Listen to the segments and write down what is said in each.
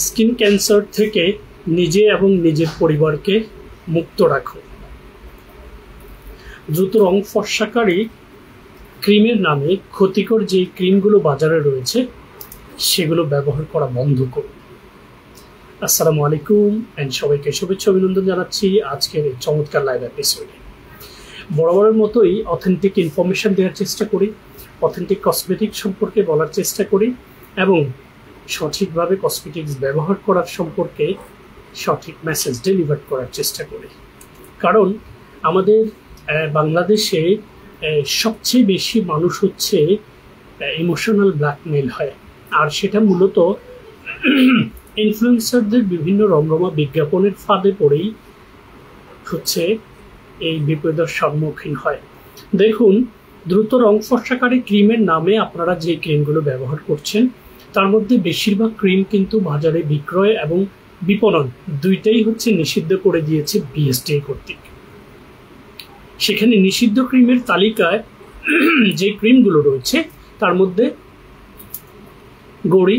Skin cancer থেকে নিজে এবং নিজের পরিবারকে মুক্ত রাখো। দ্রুত রং ফর্সাকারী ক্রিমের নামে ক্ষতিকর যেই ক্রিমগুলো বাজারে রয়েছে সেগুলো ব্যবহার করা বন্ধ করুন। আসসালামু আলাইকুম এন্ড সবাইকে শুভেচ্ছা অভিনন্দন জানাচ্ছি আজকের এই চমৎকার লাইভ এপিসোডে। বরাবরের মতোই অথেন্টিক ইনফরমেশন দেওয়ার চেষ্টা করি, অথেন্টিক কসমেটিক সম্পর্কে বলার চেষ্টা করি এবং সঠিকভাবে কসমেটিক্স ব্যবহার করার সম্পর্কে সঠিক মেসেজ ডেলিভার করার চেষ্টা করি। কারণ আমাদের বাংলাদেশে সবচেয়ে বেশি মানুষ হচ্ছে ইমোশনাল ব্ল্যাকমেল হয়, আর সেটা মূলত ইনফ্লুয়েন্সারদের বিভিন্ন রমরমা বিজ্ঞাপনের ফাঁদে পড়েই হচ্ছে এই বিপদের সম্মুখীন হয়। দেখুন, দ্রুত রং ফর্সাকারী ক্রিমের নামে আপনারা যে ক্রিমগুলো ব্যবহার করছেন তার মধ্যে বেশিরভাগ ক্রিম কিন্তু বাজারে বিক্রয় এবং বিপণন দুইটাই হচ্ছে নিষিদ্ধ করে দিয়েছে বিএসটিআই কর্তৃক। সেখানে নিষিদ্ধ ক্রিমের তালিকায় যে ক্রিমগুলো রয়েছে তার মধ্যে Gouri,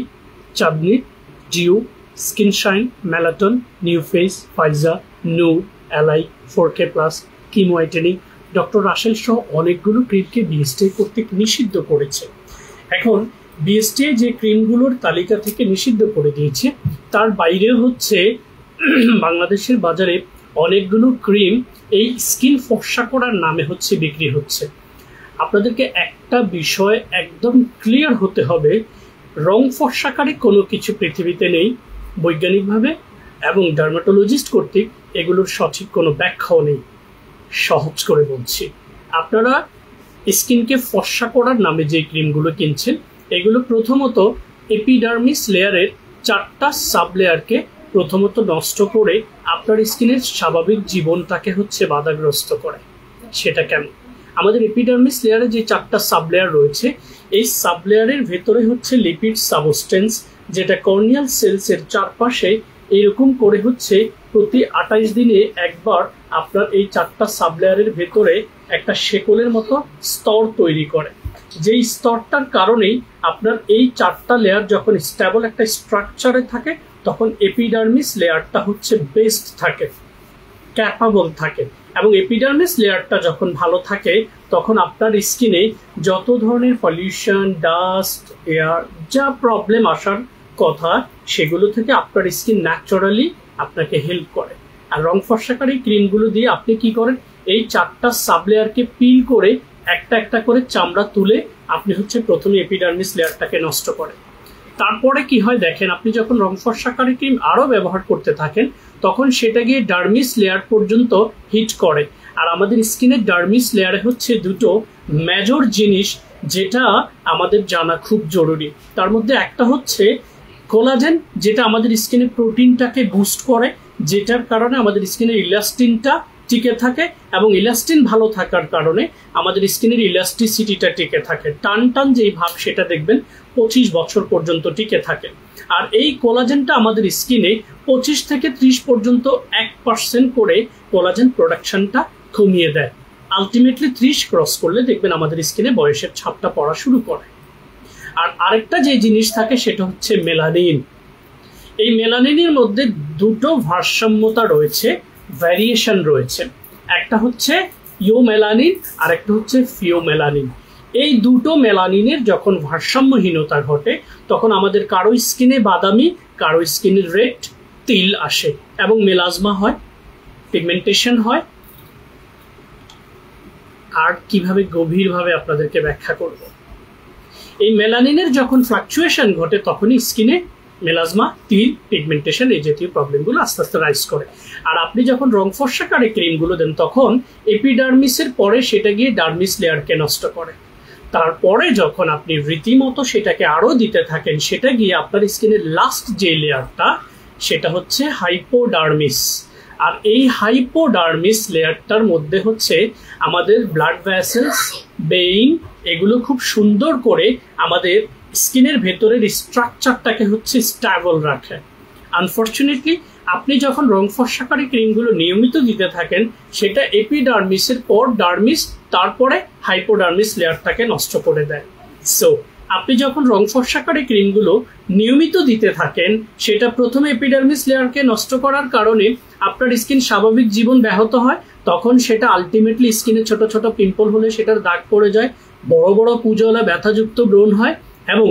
Chandni, dew, skin shine, মেলাটন, নিউ ফেস, ফাইজা, নু, এলাই, 4K+, Kim whitening, doctor Rasel সহ অনেকগুলো ক্রিমকে বিএসটিআই কর্তৃক নিষিদ্ধ করেছে। এখন বিএসটিআই যে ক্রিমগুলোর তালিকা থেকে নিষিদ্ধ করে দিয়েছে তার বাইরে হচ্ছে বাংলাদেশের বাজারে অনেকগুলো ক্রিম এই স্কিন ফর্সা করার নামে হচ্ছে বিক্রি হচ্ছে। আপনাদেরকে একটা বিষয় একদম ক্লিয়ার হতে হবে, রং ফর্সাকারী কোনো কিছু পৃথিবীতে নেই বৈজ্ঞানিকভাবে, এবং ডার্মাটোলজিস্ট কর্তৃক এগুলোর সঠিক কোনো ব্যাখ্যাও নেই। সহজ করে বলছি, আপনারা স্কিনকে ফর্সা করার নামে যে ক্রিমগুলো কিনছেন এগুলো প্রথমত এপিডার্মিস লেয়ারের 4টা সাব লেয়ারকে প্রথমত নষ্ট করে আপনার স্কিনের স্বাভাবিক জীবনটাকে হচ্ছে বাধাগ্রস্ত করে। সেটা কেন? আমাদের এপিডার্মিস লেয়ারে যে 4টা সাব লেয়ার রয়েছে এই সাব লেয়ারের ভেতরে হচ্ছে লিপিড সাবস্টেন্স, যেটা কর্নিয়াল সেলসের চারপাশে এরকম করে হচ্ছে প্রতি 28 দিনে একবার আপনার এই 4টা সাব লেয়ারের ভেতরে একটা শেকলের মতো স্তর তৈরি করে। যেই স্তরটার কারণেই আপনার এই 4টা লেয়ার যখন স্টেবল একটা স্ট্রাকচারে থাকে তখন এপিডার্মিস লেয়ারটা হচ্ছে বেস্ট থাকে, ক্যাপাবল থাকে, এবং এপিডার্মিস লেয়ারটা যখন ভালো থাকে তখন আপনার স্কিনে যত ধরনের পলিউশন, ডাস্ট, এয়ার, যা প্রবলেম আসার কথা সেগুলো থেকে আপনার স্কিন ন্যাচারালি আপনাকে হেল্প করে। আর রং ফর্সাকারী ক্রিমগুলো দিয়ে আপনি কি করেন, এই 4টা সাব লেয়ারকে পিল করে একটা একটা করে চামড়া তুলে আপনি হচ্ছে প্রথমে এপিডার্মিস লেয়ারটাকে নষ্ট করেন। তারপরে কি হয় দেখেন, আপনি যখন রং ফর্সাকারী ক্রিম আরও ব্যবহার করতে থাকেন তখন সেটা গিয়ে ডার্মিস লেয়ার পর্যন্ত হিট করে। আর আমাদের স্কিনের ডার্মিস লেয়ারে হচ্ছে দুটো মেজর জিনিস যেটা আমাদের জানা খুব জরুরি। তার মধ্যে একটা হচ্ছে কোলাজেন, যেটা আমাদের স্কিনের প্রোটিনটাকে বুস্ট করে, যেটার কারণে আমাদের স্কিনের ইলাস্টিনটা টিকে থাকে, এবং ইলাস্টিন ভালো থাকার কারণে আমাদের স্কিনের ইলাস্টিসিটিটা টিকে থাকে। টান টান যেই ভাব সেটা দেখবেন 25 বছর পর্যন্ত টিকে থাকে। আর এই কোলাজেনটা আমাদের স্কিনে 25 থেকে 30 পর্যন্ত 1% করে কোলাজেন প্রোডাকশনটা কমিয়ে দেয়। আলটিমেটলি 30 ক্রস করলে দেখবেন আমাদের স্কিনে বয়সের ছাপটা পড়া শুরু করে। আর আরেকটা যে জিনিস থাকে সেটা হচ্ছে মেলানিন। এই মেলানিনের মধ্যে দুটো ভারসাম্যতা রয়েছে, ভ্যারিয়েশন রয়েছে। একটা হচ্ছে ইওমেলানিন আর একটা হচ্ছে ফিওমেলানিন। এই দুটো মেলানিনের যখন ভারসাম্যহীনতা ঘটে তখন আমাদের কারো স্কিনে বাদামি, কারো স্কিনে রেড তিল আসে এবং মেলাজমা হয়, পিগমেন্টেশন হয়। আর কিভাবে গভীরভাবে আপনাদেরকে ব্যাখ্যা করব, এই মেলানিনের যখন ফ্লাকচুয়েশন ঘটে তখনই স্কিনে মেলাজমা, তিল, পিগমেন্টেশন এই জাতীয় প্রবলেমগুলো আস্তে আস্তে রাইজ করে। আর আপনি যখন রং ফর্সাকারী ক্রিমগুলো দেন তখন এপিডার্মিসের পরে সেটা গিয়ে ডার্মিস লেয়ারকে নষ্ট করে। তারপরে যখন আপনি রীতিমতো সেটাকে আরও দিতে থাকেন সেটা গিয়ে আপনার স্কিনের লাস্ট যে লেয়ারটা সেটা হচ্ছে হাইপোডার্মিস। আর এই হাইপোডার্মিস লেয়ারটার মধ্যে হচ্ছে আমাদের ব্লাড ভেসেলস, বেইন, এগুলো খুব সুন্দর করে আমাদের স্কিনের ভেতরের স্ট্রাকচারটাকে হচ্ছে স্টেবল রাখে। আনফর্চুনেটলি আপনি যখন রং ফর্সাকারী ক্রিমগুলো নিয়মিত দিতে থাকেন সেটা এপিডার্মিসের পর ডার্মিস, তারপরে হাইপোডার্মিস লেয়ারটাকে নষ্ট করে দেয়। সো আপনি যখন রং ফর্সাকারী ক্রিমগুলো নিয়মিত দিতে থাকেন, সেটা প্রথমে এপিডার্মিস লেয়ারকে নষ্ট করার কারণে আপনার স্কিন স্বাভাবিক জীবন ব্যাহত হয়। তখন সেটা আলটিমেটলি স্কিনে ছোট ছোট পিম্পল হলে সেটার দাগ পড়ে যায়, বড় বড় পুজোলা ব্যথাযুক্ত ব্রণ হয়, এবং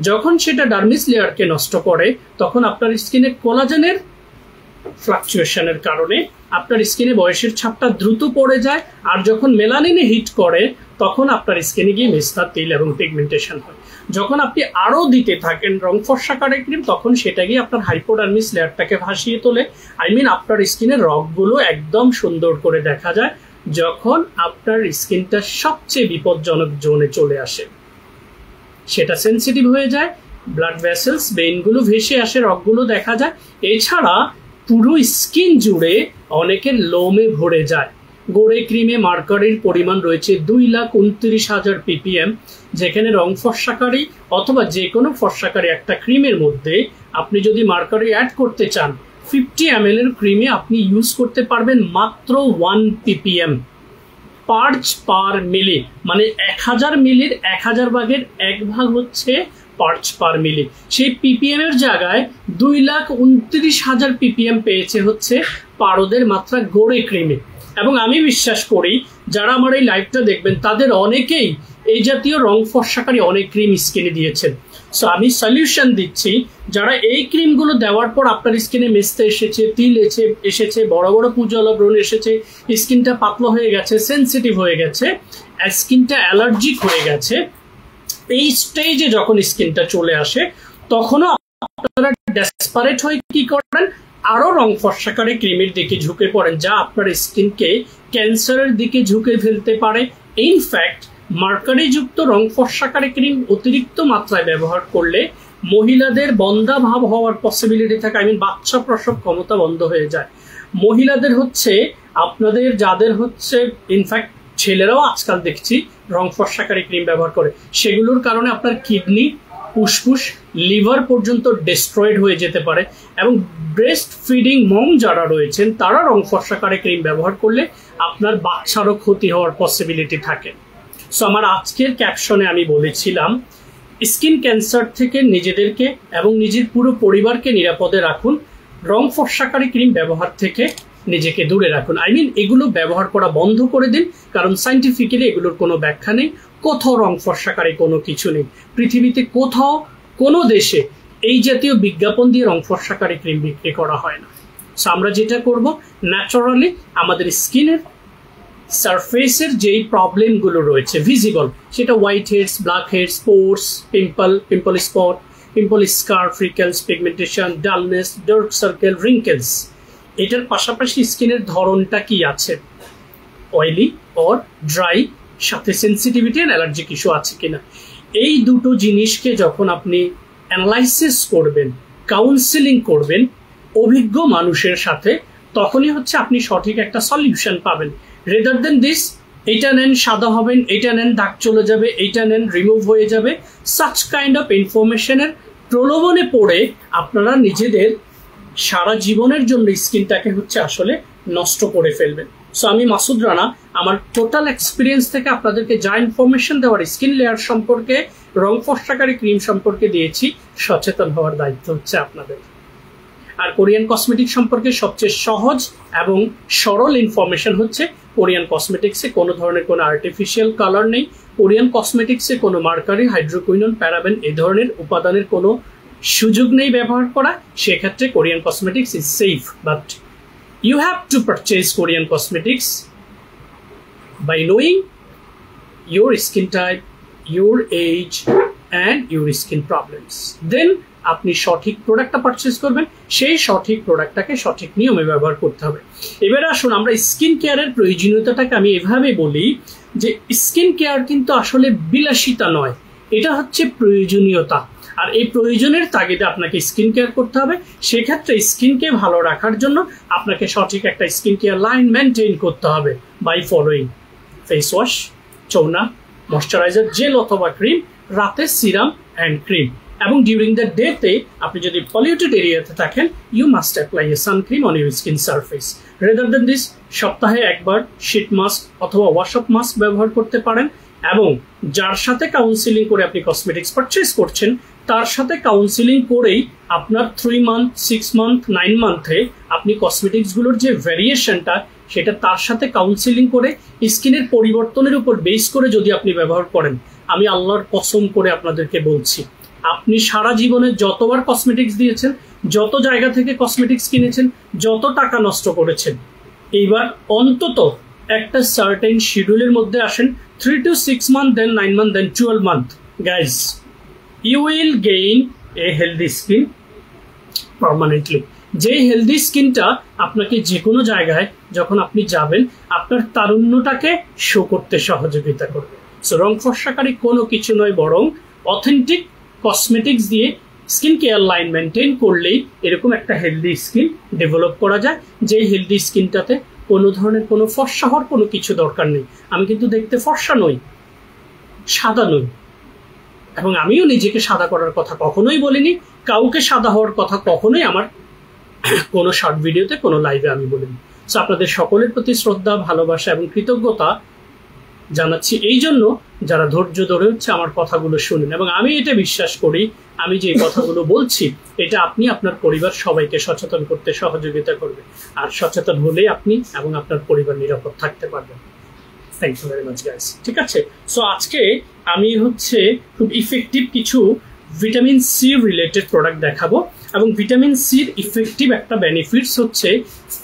যখন সেটা ডার্মিস লেয়ারকে নষ্ট করে তখন আপনার স্কিনে কোলাজেনের ফ্লাকচুয়েশনের কারণে আপনার স্কিনে বয়সের ছাপটা দ্রুত পড়ে যায়। আর যখন মেলানিনে হিট করে তখন আপনার স্কিনে গিয়ে মেস্তা, তেল এবং পিগমেন্টেশন হয়। যখন আপনি আরও দিতে থাকেন রং ফর্সাকারী ক্রিম, তখন সেটা গিয়ে আপনার হাইপোডার্মিস লেয়ারটাকে ভাসিয়ে তোলে। আপনার স্কিনের রগগুলো একদম সুন্দর করে দেখা যায় যখন আপনার স্কিনটা সবচেয়ে বিপজ্জনক জোনে চলে আসে। সেটা সেন্সিটিভ হয়ে যায়, ব্লাড ভেসেলস, ভেইনগুলো ভেসে আসে, রগগুলো দেখা যায়। এছাড়া পুরো স্কিন জুড়ে অনেকের লোমে ভরে যায়। গোড়ে ক্রিমে মার্কারির পরিমাণ রয়েছে 2,29,000 ppm, যেখানে রং ফর্সাকারী অথবা যে কোনো ফর্সাকারী একটা ক্রিমের মধ্যে আপনি যদি মার্কারি অ্যাড করতে চান, 50 ml এর ক্রিমে আপনি ইউজ করতে পারবেন মাত্র 1 ppm পার্চ পার মিলি, মানে 1000 মিলির 1000 ভাগের 1 ভাগ হচ্ছে পার্চ পার মিলি। সেই পিপিএম এর জায়গায় 2,29,000 ppm পেয়েছে হচ্ছে পারদের মাত্রা গোড়ে ক্রিমে। এবং আমি বিশ্বাস করি যারা আমার এই লাইভটা দেখবেন তাদের অনেকেই এই জাতীয় রং ফর্সাকারী অনেক ক্রিম স্কিনে দিয়েছেন। সো আমি সলিউশন দিচ্ছি, যারা এই ক্রিমগুলো দেওয়ার পর আপনার স্কিনে মেস্তা এসেছে, তিল এসেছে, বড় বড় পুজলা ব্রণ এসেছে, স্কিনটা পাতলা হয়ে গেছে, সেন্সিটিভ হয়ে গেছে, স্কিনটা অ্যালার্জিক হয়ে গেছে, এই স্টেজে যখন স্কিনটা চলে আসে তখনও আপনারা ডেসপারেট হয়ে কি করেন, আরো রং ফর্সাকারী ক্রিমের দিকে ঝুঁকে পড়েন, যা আপনার স্কিনকে ক্যান্সারের দিকে ঝুঁকে ফেলতে পারে। ইনফ্যাক্ট মার্কারিযুক্ত রং ফর্সাকারী ক্রিম অতিরিক্ত মাত্রায় ব্যবহার করলে মহিলাদের বন্ধা ভাব হওয়ার পসিবিলিটি থাকে। বাচ্চা প্রসব ক্ষমতা বন্ধ হয়ে যায়। মহিলাদের হচ্ছে আপনাদের যাদের হচ্ছে, ইনফ্যাক্ট ছেলেরাও আজকাল দেখছি রং ফর্সাকারী ক্রিম ব্যবহার করে, সেগুলোর কারণে আপনার কিডনি, ফুসফুস, লিভার পর্যন্ত ডিস্ট্রয়েড হয়ে যেতে পারে। এবং ব্রেস্ট ফিডিং মম যারা রয়েছেন তারা রং ফর্সাকারী ক্রিম ব্যবহার করলে আপনার বাচ্চারও ক্ষতি হওয়ার পসিবিলিটি থাকে। সো আমার আজকের ক্যাপশনে আমি বলেছিলাম, স্কিন ক্যান্সার থেকে নিজেদেরকে এবং নিজের পুরো পরিবারকে নিরাপদে রাখুন, রং ফর্সাকারী ক্রিম ব্যবহার থেকে নিজেকে দূরে রাখুন। এগুলো ব্যবহার করা বন্ধ করে দিন, কারণ সাইন্টিফিক্যালি এগুলোর কোনো ব্যাখ্যা নেই। কোথাও রং ফর্সাকারী কোনো কিছু নেই, পৃথিবীতে কোথাও কোনো দেশে এই জাতীয় বিজ্ঞাপন দিয়ে রং ফর্সাকারী ক্রিম বিক্রি করা হয় না। সো আমরা যেটা করব, ন্যাচারালি আমাদের স্কিনের সারফেসের যেই প্রবলেমগুলো রয়েছে ভিজিবল, সেটা white heads, black heads, pores, pimple spot, pimple scar, freckles, pigmentation, dullness, dark circle, wrinkles, এটার পাশাপাশি স্কিনের ধরনটা কি আছে, অয়েলি অর ড্রাই, সাথে সেন্সিটিভিটি এন্ড অ্যালার্জিক ইস্যু আছে কিনা, এই দুটো জিনিসকে যখন আপনি অ্যানালাইসিস করবেন, কাউন্সেলিং করবেন অভিজ্ঞ মানুষের সাথে, তখনই হচ্ছে আপনি সঠিক একটা সলিউশন পাবেন। রেদার দেন দিস, এটা নেন সাদা হবেন, এটা নেন দাগ চলে যাবে, এটা নেন রিমুভ হয়ে যাবে, সাচ কাইন্ড অফ ইনফরমেশনের প্রলোভনে পড়ে আপনারা নিজেদের সারা জীবনের জন্য স্কিনটাকে হচ্ছে আসলে নষ্ট করে ফেলবেন। সো আমি মাসুদ রানা, আমার টোটাল এক্সপিরিয়েন্স থেকে আপনাদেরকে যা ইনফরমেশন দেওয়ার স্কিন লেয়ার সম্পর্কে, রং ফর্সাকারী ক্রিম সম্পর্কে দিয়েছি, সচেতন হওয়ার দায়িত্ব হচ্ছে আপনাদের। আর কোরিয়ান কসমেটিক্স সম্পর্কে সবচেয়ে সহজ এবং সরল ইনফরমেশন হচ্ছে, কোরিয়ান কসমেটিক্সে কোনো ধরনের কোনো আর্টিফিশিয়াল কালার নেই, কোরিয়ান কসমেটিক্সে কোনো মার্কারি, হাইড্রোকুইনন, প্যারাবেন এই ধরনের উপাদানের কোনো সুযোগ নেই ব্যবহার করা। সেক্ষেত্রে Korean cosmetics is safe, but you have to purchase Korean cosmetics by knowing your skin type, your age and your skin problems. Then আপনি সঠিক প্রোডাক্টটা পারচেজ করবেন, সেই সঠিক প্রোডাক্টটাকে সঠিক নিয়মে ব্যবহার করতে হবে। এবারে আসুন আমরা স্কিন কেয়ারের প্রয়োজনীয়তাটাকে আমি এভাবে বলি যে স্কিন কেয়ার কিন্তু আসলে বিলাসিতা নয়, এটা হচ্ছে প্রয়োজনীয়তা। আর এই প্রয়োজনের তাগিদে আপনাকে স্কিন কেয়ার করতে হবে। সেক্ষেত্রে স্কিনকে ভালো রাখার জন্য আপনাকে সঠিক একটা স্কিন কেয়ার লাইন মেনটেন করতে হবে বাই ফলোইং ফেস ওয়াশ, চৌনা, ময়শ্চারাইজার, জেল অথবা ক্রিম, রাতে সিরাম অ্যান্ড ক্রিম, এবং ডিউরিং দ্য ডেতে আপনি যদি পলিউটেড এরিয়াতে থাকেন, you must apply a sun cream on your skin surface. Rather than this, সপ্তাহে একবার শীট মাস্ক অথবা ওয়াশ অফ মাস্ক ব্যবহার করতে পারেন। এবং যার সাথে কাউন্সিলিং করে আপনি কসমেটিক্স পারচেস করছেন তার সাথে কাউন্সিলিং করেই আপনার 3 মান্থ 6 মান্থ 9 মান্থে আপনি কসমেটিক্সগুলোর যে ভ্যারিয়েশনটা সেটা তার সাথে কাউন্সিলিং করে স্কিনের পরিবর্তনের উপর বেস করে যদি আপনি ব্যবহার করেন, আমি আল্লাহর কসম করে আপনাদেরকে বলছি, আপনি সারা জীবনে যতবার কসমেটিক্স দিয়েছেন, যত জায়গা থেকে কসমেটিক্স কিনেছেন, যত টাকা নষ্ট করেছেন, এইবার অন্তত একটা সার্টেন শিডিউলের মধ্যে আসেন, 3 to 6 months, then 9 months, then 12 months. Guys, you will gain a healthy skin permanently. যে হেলদি স্কিনটা আপনাকে যে কোনো জায়গায় যখন আপনি যাবেন আপনার তারুণ্যটাকে শো করতে সহযোগিতা করবে। সো রং ফর্সাকারী কোনো কিছু নয়, বরং অথেন্টিক কসমেটিক্স দিয়ে স্কিন কেয়ার লাইন মেনটেন করলেই এরকম একটা হেলদি স্কিন ডেভেলপ করা যায়, যে হেলদি স্কিনটাতে কোনো ধরনের কোনো ফর্সা হওয়ার কোনো কিছু দরকার নেই। আমি কিন্তু দেখতে ফর্সা নই, সাদা নই, এবং আমিও নিজেকে সাদা করার কথা কখনোই বলিনি, কাউকে সাদা হওয়ার কথা কখনোই আমার কোনো শর্ট ভিডিওতে কোনো লাইভে আমি বলিনি। সো আপনাদের সকলের প্রতি শ্রদ্ধা, ভালোবাসা এবং কৃতজ্ঞতা জানাচ্ছি এই জন্য যারা ধৈর্য ধরে হচ্ছে আমার কথাগুলো শুনেন, এবং আমি এটা বিশ্বাস করি আমি যে কথাগুলো বলছি এটা আপনি আপনার পরিবার সবাইকে সচেতন করতে সহযোগিতা করবে, আর সচেতন হলেই আপনি এবং আপনার পরিবার নিরাপদ থাকতে পারবেন। Thank you very much guys. ঠিক আছে, সো আজকে আমি হচ্ছে খুব ইফেক্টিভ কিছু ভিটামিন সি রিলেটেড প্রোডাক্ট দেখাবো, এবং ভিটামিন সির ইফেক্টিভ একটা বেনিফিটস হচ্ছে,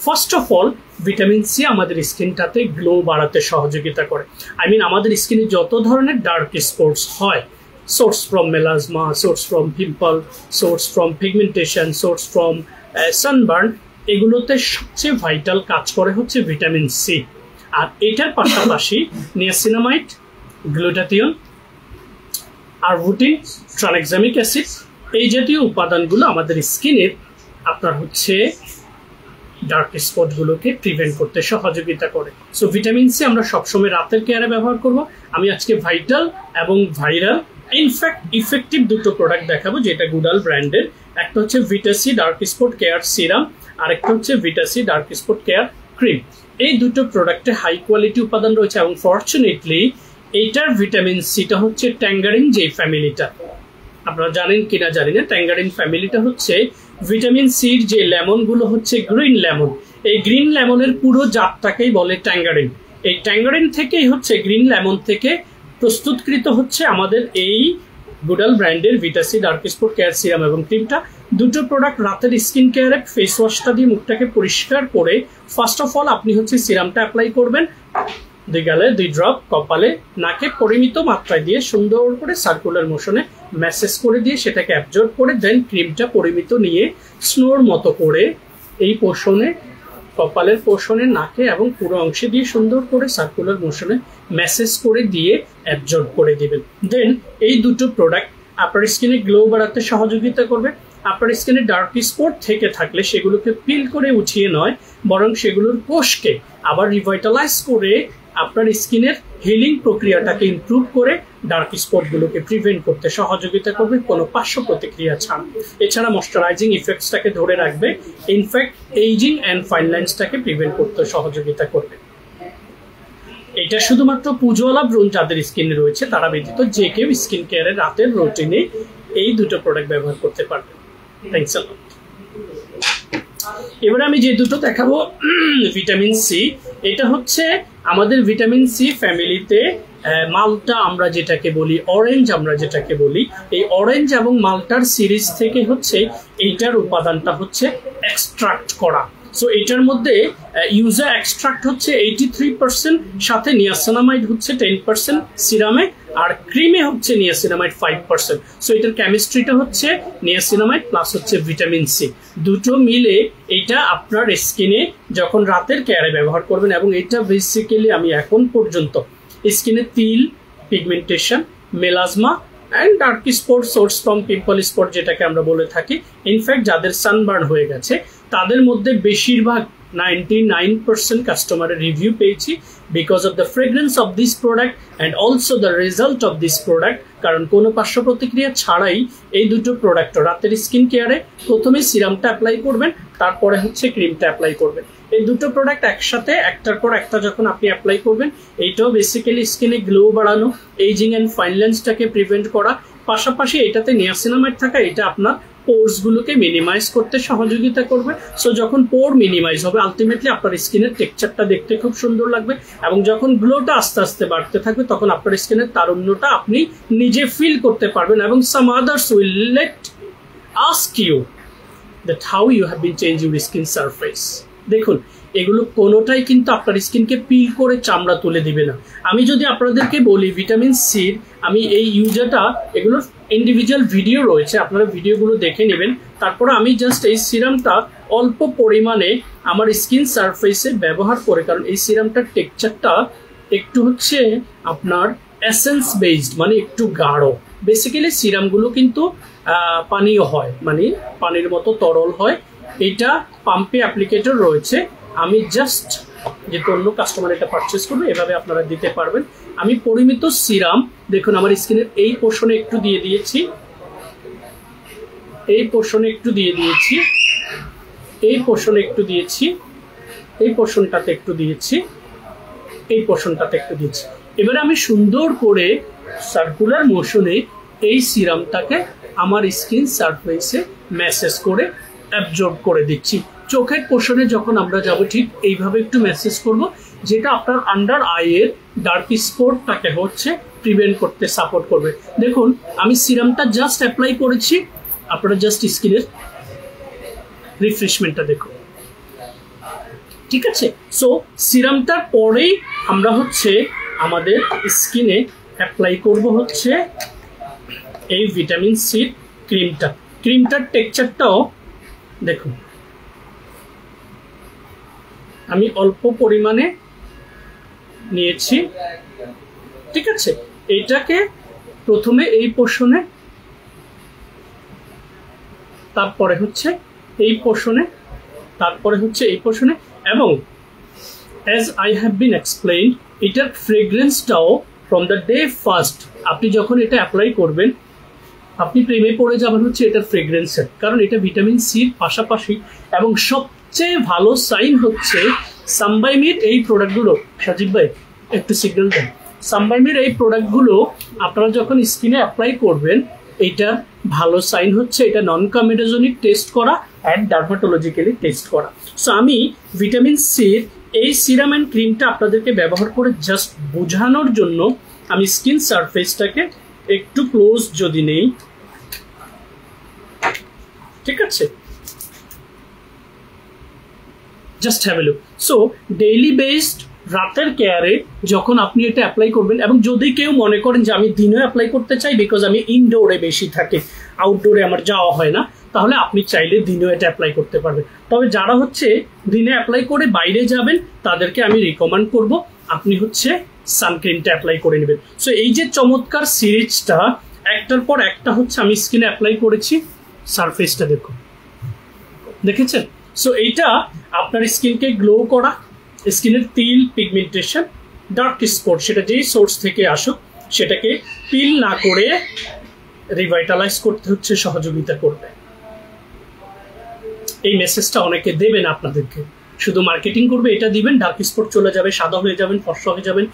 first of all vitamin C আমাদের স্কিনটাতে গ্লো বাড়াতে সহযোগিতা করে। আই মিন আমাদের স্কিনে যত ধরনের ডার্ক স্পটস হয়, source from melasma, source from pimple, source from pigmentation, source from sunburn, এগুলোতে সবচেয়ে ভাইটাল কাজ করে হচ্ছে ভিটামিন সি। আর এটার পাশাপাশি নিয়াসিনামাইড, গ্লুটাথিয়ন, আরবুটিন, ট্রানএক্সামিক অ্যাসিড, এই জাতীয় উপাদানগুলো আমাদের স্কিনের আপনার হচ্ছে ডার্ক স্পটগুলোকে প্রিভেন্ট করতে সহযোগিতা করে। সো ভিটামিন সি আমরা সবসময় রাতের কেয়ারে ব্যবহার করব। আমি আজকে ভাইটাল এবং ভাইরাল ইনফ্যাক্ট ইফেক্টিভ দুটো প্রোডাক্ট দেখাবো, যেটা গুডাল ব্র্যান্ডের। একটা হচ্ছে ভিটাসি ডার্ক স্পট কেয়ার সিরাম, আর একটা হচ্ছে ভিটাসি ডার্ক স্পট কেয়ার ক্রিম। এই দুটো প্রোডাক্টে হাই কোয়ালিটি উপাদান রয়েছে, এবং ফরচুনেটলি এইটার ভিটামিন সিটা হচ্ছে ট্যাঙ্গারিন যে ফ্যামিলিটা, আপনারা জানেন কিনা জানি না, ট্যাঙ্গারিন ফ্যামিলিটা হচ্ছে ভিটামিন সির যে লেমনগুলো হচ্ছে গ্রিন লেমন, এই গ্রিন লেমনের পুরো জাতটাকেই বলে ট্যাঙ্গারিন। এই ট্যাঙ্গারিন থেকেই হচ্ছে, গ্রিন লেমন থেকে প্রস্তুতকৃত হচ্ছে আমাদের এই গুডাল ব্র্যান্ডের ভিটাসি ডার্ক স্পট কেয়ার সিরাম এবং ক্রিমটা। দুটো প্রোডাক্ট রাতের স্কিন কেয়ারে ফেস ওয়াশটা দিয়ে মুখটাকে পরিষ্কার করে ফার্স্ট অফ অল আপনি হচ্ছে সিরামটা অ্যাপ্লাই করবেন 2 গালে 2 ড্রপ, কপালে, নাকে পরিমিত মাত্রায় দিয়ে সুন্দর করে সার্কুলার মোশনে ম্যাসেজ করে দিয়ে সেটাকে অ্যাবজর্ব করে দেন ক্রিমটা পরিমিত নিয়ে স্নোর মতো করে এই পোষণে, কপালের পোষণে, নাকে এবং পুরো অংশে দিয়ে সুন্দর করে সার্কুলার মোশনে ম্যাসেজ করে দিয়ে অ্যাবজর্ব করে দিবেন। দেন এই দুটো প্রোডাক্ট আপনার স্কিনে গ্লো বাড়াতে সহযোগিতা করবে। আপনার স্কিনে ডার্ক স্পট থেকে থাকলে সেগুলোকে পিল করে উঠিয়ে নয়, বরং সেগুলোর কোষকে আবার রিভাইটালাইজ করে আপনার স্কিনের হিলিং প্রক্রিয়াটাকে ইমপ্রুভ করে ডার্ক স্পটগুলোকে প্রিভেন্ট করতে সহযোগিতা করবে কোনো পার্শ্ব প্রতিক্রিয়া ছাড়া। এছাড়া ময়শ্চারাইজিং ইফেক্টসটাকে ধরে রাখবে, ইনফ্যাক্ট এইজিং অ্যান্ড ফাইন লাইন্সটাকে প্রিভেন্ট করতে সহযোগিতা করবে। এটা শুধুমাত্র পুজোওয়ালা ব্রণ যাদের স্কিনে রয়েছে তারা ব্যতীত যে কেউ স্কিন কেয়ারের রাতের রুটিনে এই দুটো প্রোডাক্ট ব্যবহার করতে পারবে। থ্যাংকস আ লট। এবারে আমি যে দুটো দেখাবো ভিটামিন সি, এটা হচ্ছে আমাদের ভিটামিন সি ফ্যামিলিতে মাল্টা আমরা যেটাকে বলি, অরেঞ্জ আমরা যেটাকে বলি, এই অরেঞ্জ এবং মাল্টার সিরিজ থেকে হচ্ছে এইটার উপাদানটা হচ্ছে এক্সট্রাক্ট করা। সো এটার মধ্যে ইউজা এক্সট্রাক্ট হচ্ছে 83%, সাথে নিয়াসিনামাইড হচ্ছে 10% সিরামে, আর ক্রিমে হচ্ছে নিয়াসিনামাইড 5%। সো এটার কেমিস্ট্রিটা হচ্ছে নিয়াসিনামাইড প্লাস হচ্ছে ভিটামিন সি, দুটো মিলে এটা আপনার স্কিনে যখন রাতের কেয়ারে ব্যবহার করবেন। এবং এটা বেসিক্যালি আমি এখন পর্যন্ত স্কিনে তিল, pigmentation, melasma and dark spot, source from pimple spot যেটাকে আমরা বলে থাকি, ইনফ্যাক্ট যাদের সানবার্ন হয়ে গেছে তাদের মধ্যে বেশিরভাগ 99% কাস্টমারের রিভিউ পেয়েছি because of the fragrance of this product and also the result of this product. কারণ কোনো পার্শ্ব প্রতিক্রিয়া ছাড়াই এই দুটো প্রোডাক্ট রাতের স্কিন কেয়ারে প্রথমে সিরামটা অ্যাপ্লাই করবেন, তারপরে হচ্ছে ক্রিমটা অ্যাপ্লাই করবেন। এই দুটো প্রোডাক্ট একসাথে একটার পর একটা যখন আপনি অ্যাপ্লাই করবেন, এইটাও বেসিক্যালি স্কিনে গ্লো বাড়ানো, এইজিং অ্যান্ড ফাইন লাইন্সটাকে প্রিভেন্ট করা, পাশাপাশি এটাতে নিয়াসিনামাইড থাকা, এটা আপনার পোর্স গুলোকে মিনিমাইজ করতে সহযোগিতা করবে। সো যখন পোর মিনিমাইজ হবে আলটিমেটলি আপনার স্কিনের টেক্সচারটা দেখতে খুব সুন্দর লাগবে, এবং যখন গ্লোটা আস্তে আস্তে বাড়তে থাকবে তখন আপনার স্কিনের তারুণ্যটা আপনি নিজে ফিল করতে পারবেন, এবং some others will let ask you that how you have been change your skin surface. দেখুন, এগুলো কোনোটাই কিন্তু আপনার স্কিনকে পিল করে চামড়া তুলে দিবে না। আমি যদি আপনাদেরকে বলি ভিটামিন সি, আমি এই ইউজারটা, এগুলোর ইন্ডিভিজুয়াল ভিডিও রয়েছে, আপনারা ভিডিওগুলো দেখে নেবেন। তারপরে আমি জাস্ট এই সিরামটা অল্প পরিমাণে আমার স্কিন সারফেসে ব্যবহার করে, কারণ এই সিরামটার টেক্সচারটা একটু হচ্ছে আপনার এসেন্স বেসড, মানে একটু গাঢ়। বেসিক্যালি সিরামগুলো কিন্তু পানীয় হয়, মানে পানির মতো তরল হয়। এটা পাম্পে অ্যাপ্লিকেটর রয়েছে। আমি জাস্ট যেহেতু অন্য কাস্টমার এটা পারচেস করবে, এভাবে আপনারা দিতে পারবেন। আমি পরিমিত সিরাম দেখুন আমার স্কিনের এই পোর্শনে একটু দিয়ে দিয়েছি, এই পোর্শনে একটু দিয়ে দিয়েছি, এই পোর্শনে একটু দিয়েছি, এই পোর্শনটাতে একটু দিয়েছি, এই পোর্শনটাতে একটু দিয়েছি। এবারে আমি সুন্দর করে সার্কুলার মোশনে এই সিরামটাকে আমার স্কিন সারফেসে ম্যাসেজ করে অ্যাবজর্ব করে দিচ্ছি। চোখের পোর্শনে যখন আমরা যাব ঠিক এইভাবে একটু ম্যাসেজ করব, যেটা আপনার আন্ডার আইয়ের ডার্ক স্পটটাকে হচ্ছে প্রিভেন্ট করতে সাপোর্ট করবে। দেখুন আমি সিরামটা জাস্ট অ্যাপ্লাই করেছি, আপনারা জাস্ট স্কিনের রিফ্রেশমেন্টটা দেখুন, ঠিক আছে। সো সিরামটার পরেই আমরা হচ্ছে আমাদের স্কিনে অ্যাপ্লাই করব হচ্ছে এই ভিটামিন সি ক্রিমটা। ক্রিমটার টেক্সচারটাও দেখুন, আমি অল্প পরিমাণে নিয়েছি, ঠিক আছে। এইটাকে প্রথমে এই পোর্শনে, তারপরে হচ্ছে এই পোর্শনে, তারপরে হচ্ছে এই পোর্শনে, এবং as I have been explain, এটার ফ্রেগ্রেন্সটাও ফ্রম দ্য ডে ফার্স্ট আপনি যখন এটা অ্যাপ্লাই করবেন আপনি প্রেমে পড়ে যাবেন হচ্ছে এটার ফ্রেগ্রেন্সের, কারণ এটা ভিটামিন সির পাশাপাশি। এবং সবচেয়ে ভালো সাইন হচ্ছে সানবাইমির এই প্রোডাক্টগুলো, সাজিব ভাই একটু সিগন্যাল দেন, সানবাইমির এই প্রোডাক্টগুলো আপনারা যখন স্কিনে অ্যাপ্লাই করবেন, এইটা ভালো সাইন হচ্ছে এটা নন কমেডোজেনিক টেস্ট করা অ্যান্ড ডার্মাটোলজিক্যালি টেস্ট করা। সো আমি ভিটামিন সির এই সিরাম অ্যান্ড ক্রিমটা আপনাদেরকে ব্যবহার করে জাস্ট বোঝানোর জন্য আমি স্কিন সারফেসটাকে একটু ক্লোজ যদি নেই, ঠিক আছে, just have a look. So daily based রাতের কেয়ারে যখন আপনি এটা অ্যাপ্লাই করবেন, এবং যদি কেউ মনে করেন যে আমি দিনে অ্যাপ্লাই করতে চাই বিকজ আমি ইনডোরে বেশি থাকি, আউটডোরে আমার যাওয়া হয় না, তাহলে আপনি চাইলে দিনেও এটা অ্যাপ্লাই করতে পারবেন। তবে যারা হচ্ছে দিনে অ্যাপ্লাই করে বাইরে যাবেন তাদেরকে আমি রিকমেন্ড করব আপনি হচ্ছে সানক্রিমটা অ্যাপ্লাই করে নেবেন। সো এই যে চমৎকার সিরিজটা একটার পর একটা হচ্ছে আমি স্কিনে অ্যাপ্লাই করেছি, সারফেসটা দেখুন, দেখেছেন। সো এইটা আপনার স্কিনকে গ্লো করা, স্কিনের তিল, পিগমেন্টেশন, ডার্ক স্পট, সেটা যেই সোর্স থেকে আসুক সেটাকে পিল না করে রিভাইটালাইজ করতে হচ্ছে সহযোগিতা করবে। এই মেসেজটা অনেকে দেবেন আপনাদেরকে, শুধু মার্কেটিং করবে, এটা দিবেন, ডার্ক স্পট চলে যাবে, সাদা হয়ে যাবেন, ফর্সা হয়ে যাবেন,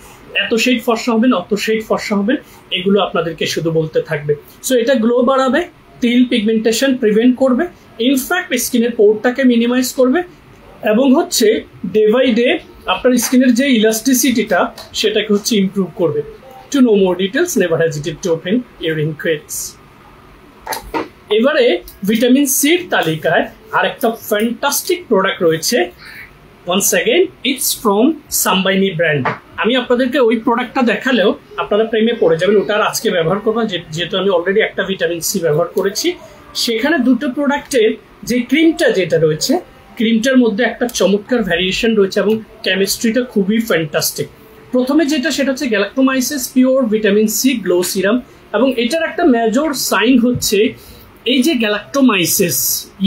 এত শেড ফর্সা হবেন, অত শেড ফর্সা হবেন, এগুলো আপনাদেরকে শুধু বলতে থাকবে। সো এটা গ্লো বাড়াবে, তিল, পিগমেন্টেশন প্রিভেন্ট করবে, ইনফ্যাক্ট স্কিনের পোরটাকে মিনিমাইজ করবে, এবং হচ্ছে ডে বাই ডে আপনার স্কিনের যে ইলাস্টিসিটিটা সেটাকে হচ্ছে ইমপ্রুভ করবে। To know more details never hesitate to open your inquiries. এবারে ভিটামিন সির তালিকায় আরেকটা ফ্যান্টাস্টিক প্রোডাক্ট রয়েছে, once again it's from Some By Mi brand. আমি আপনাদেরকে ওই প্রোডাক্টটা দেখালেও আপনারা প্রেমে পড়ে যাবেন, ওটা আর আজকে ব্যবহার করবেন যেহেতু আমি অলরেডি একটা ভিটামিন সি ব্যবহার করেছি। সেখানে দুটো প্রোডাক্টের যে ক্রিমটা যেটা রয়েছে, ক্রিমটার মধ্যে একটা চমৎকার ভ্যারিয়েশন রয়েছে এবং কেমিস্ট্রিটা খুবই ফ্যান্টাস্টিক। প্রথমে যেটা সেটা হচ্ছে galactomyces pure vitamin C glow serum, এবং এটার একটা মেজর সাইন হচ্ছে এই যে galactomyces.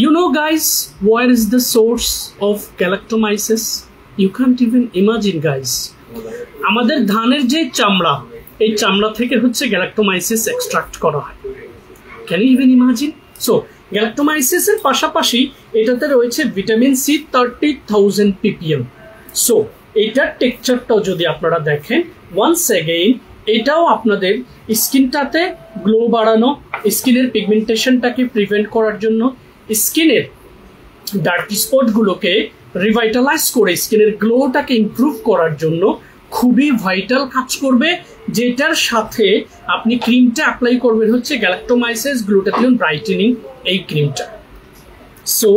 You know guys, where is the source of galactomyces? You can't even imagine guys. আমাদের ধানের যে চামড়া, এই চামড়া থেকে হচ্ছে গ্যালাক্টোমাইসিস এক্সট্রাক্ট করা হয়। Can you even imagine? So গ্যালাক্টোমাইসিসের পাশাপাশি এটাতে রয়েছে ভিটামিন সি 30,000 ppm। সো এইটার টেক্সচারটাও যদি আপনারা দেখেন, ওয়ান্স এগেইন এটাও আপনাদের স্কিনটাতে গ্লো বাড়ানো, স্কিনের পিগমেন্টেশনটাকে প্রিভেন্ট করার জন্য, স্কিনের ডার্ক স্পটগুলোকে রিভাইটালাইজ করে স্কিনের গ্লোটাকে ইমপ্রুভ করার জন্য খুবই ভাইটাল কাজ করবে। যেটার সাথে আপনি ক্রিমটা অ্যাপ্লাই করবেন হচ্ছে গ্যালাক্টোমাইসিস গ্লুটাথিওন ব্রাইটেনিং এই ক্রিমটা। সো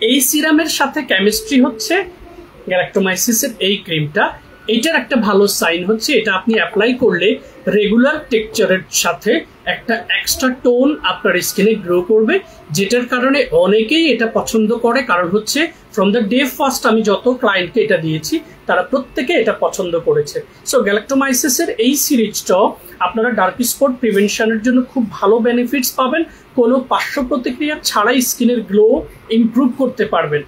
এই সিরামের সাথে কেমিস্ট্রি হচ্ছে গ্যালাক্টোমাইসিসের এই ক্রিমটা। এটার একটা ভালো সাইন হচ্ছে এটা আপনি অ্যাপ্লাই করলে রেগুলার টেক্সচারের সাথে একটা এক্সট্রা টোন আপনার স্কিনে গ্রো করবে, যেটার কারণে অনেকেই এটা পছন্দ করে। কারণ হচ্ছে ফ্রম দ্য ডে ফার্স্ট আমি যত ক্লায়েন্টকে এটা দিয়েছি তারা প্রত্যেকে এটা পছন্দ করেছে। সো গ্যালাক্টোমাইসিসের এই সিরিজটাও আপনারা ডার্ক স্পট প্রিভেনশনের জন্য খুব ভালো বেনিফিটস পাবেন, কোনো পার্শ্ব প্রতিক্রিয়া ছাড়াই স্কিনের গ্লো ইমপ্রুভ করতে পারবেন,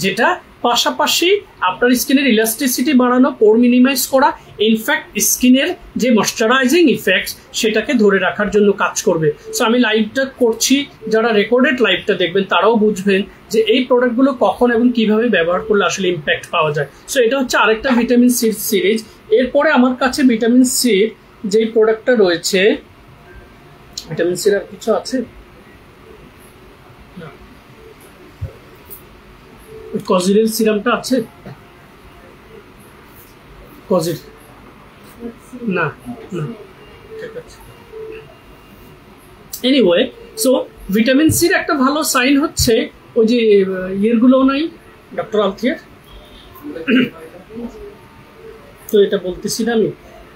যেটা পাশাপাশি আপনার স্কিনের ইলাস্টিসিটি বাড়ানো, পোর মিনিমাইজ করা, ইনফ্যাক্ট স্কিনের যে ময়শ্চারাইজিং ইফেক্টস সেটাকে ধরে রাখার জন্য কাজ করবে। সো আমি লাইভটা করছি, যারা রেকর্ডেড লাইভটা দেখবেন তারাও বুঝবেন যে এই প্রোডাক্টগুলো কখন এবং কিভাবে ব্যবহার করলে আসলে ইম্প্যাক্ট পাওয়া যায়। সো এটা হচ্ছে আরেকটা ভিটামিন সি সিরিজ। এরপরে আমার কাছে ভিটামিন সি যে প্রোডাক্টটা রয়েছে, ভিটামিন সির আর কিছু আছে? কজিরের সিরামটা আছে? কজির না, ঠিক আছে। এনিওয়ে, সো ভিটামিন সির একটা ভালো সাইন হচ্ছে ওই যে ইয়েরগুলো নাই ডক্টর আলথিয়ার, তো এটা বলতেছি না আমি।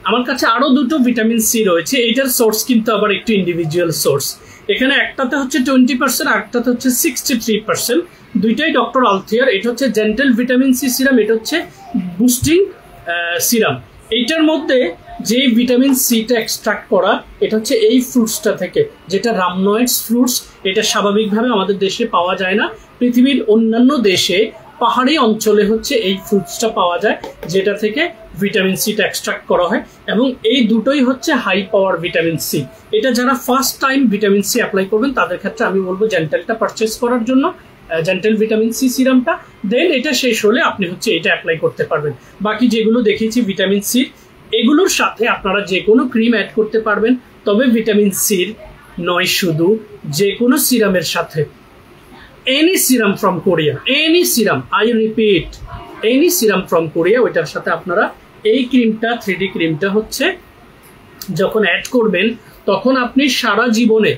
আমার কাছে আরো দুটো ভিটামিন সি রয়েছে, এটার সোর্স কিন্তু আবার একটু ইন্ডিভিজুয়াল সোর্স। এখানে একটাতে হচ্ছে 20%, আরেকটাতে হচ্ছে 63%, দুইটাই ডক্টর আলথিয়ার। এটা হচ্ছে জেন্টাল ভিটামিন সি সিরাম, এটা হচ্ছে বুস্টিং সিরাম। এইটার মধ্যে যে ভিটামিন সিটা এক্সট্রাক্ট করা এটা হচ্ছে এই ফ্রুটসটা থেকে, যেটা রামনয়েডস ফ্রুটস। এটা স্বাভাবিকভাবে আমাদের দেশে পাওয়া যায় না, পৃথিবীর অন্যান্য দেশে পাহাড়ি অঞ্চলে হচ্ছে এই ফ্রুটসটা পাওয়া যায়, যেটা থেকে ভিটামিন সিটা এক্সট্রাক্ট করা হয়। এবং এই দুটোই হচ্ছে হাই পাওয়ার ভিটামিন সি। এটা যারা first time vitamin C apply করবেন তাদের ক্ষেত্রে আমি বলবো জেন্টালটা পারচেস করার জন্য, জেন্টাল ভিটামিন সি সিরামটা। দেন এটা শেষ হলে আপনি হচ্ছে এটা অ্যাপ্লাই করতে পারবেন। বাকি যেগুলো দেখিয়েছি ভিটামিন সি, এগুলোর সাথে আপনারা যে কোনো ক্রিম অ্যাড করতে পারবেন। তবে ভিটামিন সির নয় শুধু, যে কোনো সিরামের সাথে, any serum from Korea, any serum, I repeat, any serum from Korea, ওইটার সাথে আপনারা এই ক্রিমটা 3D ক্রিমটা হচ্ছে যখন অ্যাড করবেন তখন আপনি সারা জীবনে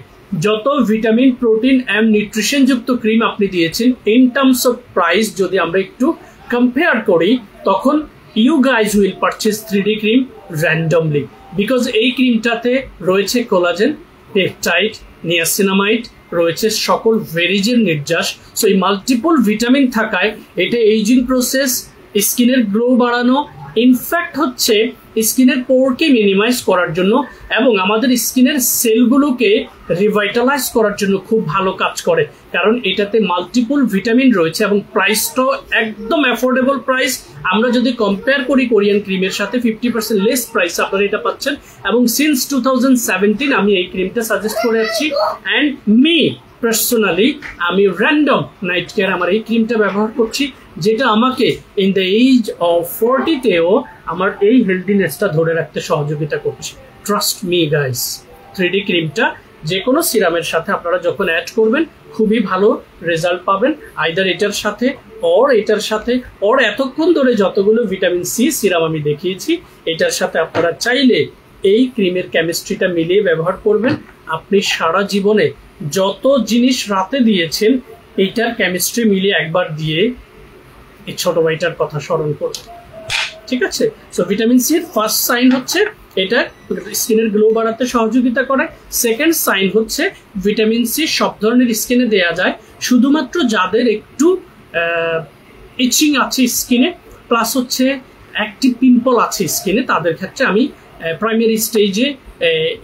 যত ভিটামিন, প্রোটিন অ্যান্ড নিউট্রিশন যুক্ত ক্রিম আপনি দিয়েছেন ইন টার্মস অফ প্রাইস যদি আমরা একটু কম্পেয়ার করি, তখন you guys will purchase 3D cream randomly, because এই ক্রিমটাতে রয়েছে কোলাজেন, পেপটাইড, নিয়াসিনামাইড, রয়েছে সকল ভেরিজের নির্যাস। সো এই মাল্টিপল ভিটামিন থাকায় এটা এইজিং প্রসেস, স্কিনের গ্লো বাড়ানো, ইনফ্যাক্ট হচ্ছে স্কিনের পোরকে মিনিমাইজ করার জন্য এবং আমাদের স্কিনের সেলগুলোকে রিভাইটালাইজ করার জন্য খুব ভালো কাজ করে। কারণ এটাতে মাল্টিপল ভিটামিন রয়েছে এবং প্রাইসটাও একদম অ্যাফোর্ডেবল প্রাইস। আমরা যদি কম্পেয়ার করি কোরিয়ান ক্রিমের সাথে 50% লেস প্রাইস আপনারা এটা পাচ্ছেন। এবং সিন্স 2017 আমি এই ক্রিমটা সাজেস্ট করে আসছি। অ্যান্ড মি পার্সোনালি আমি র্যান্ডম নাইট কেয়ার আমার এই ক্রিমটা ব্যবহার করছি, যেটা আমাকে ইন দ্য এজ অফ 40-তেও আমার এই হেলদিনেসটা ধরে রাখতে সহযোগিতা করছে। ট্রাস্ট মি গাইস, 3D ক্রিমটা যে কোনো সিরামের সাথে আপনারা যখন অ্যাড করবেন খুবই ভালো রেজাল্ট পাবেন, আইদার এটার সাথে এটার সাথে এতক্ষণ ধরে যতগুলো ভিটামিন সি সিরাম আমি দেখিয়েছি এটার সাথে আপনারা চাইলে এই ক্রিমের কেমিস্ট্রিটা মিলিয়ে ব্যবহার করবেন। আপনি সারা জীবনে যত জিনিস রাতে দিয়েছেন এইটার কেমিস্ট্রি মিলিয়ে একবার দিয়ে এই ছোট ভাইটার কথা স্মরণ করুন, ঠিক আছে? সো ভিটামিন সি এর ফার্স্ট সাইন হচ্ছে এটা স্কিনের গ্লো বাড়াতে সহযোগিতা করে। সেকেন্ড সাইন হচ্ছে ভিটামিন সি সব ধরনের স্কিনে দেয়া যায়, শুধুমাত্র যাদের একটু ইচিং আছে স্কিনে, প্লাস হচ্ছে অ্যাক্টিভ পিম্পল আছে স্কিনে, তাদের ক্ষেত্রে আমি প্রাইমারি স্টেজে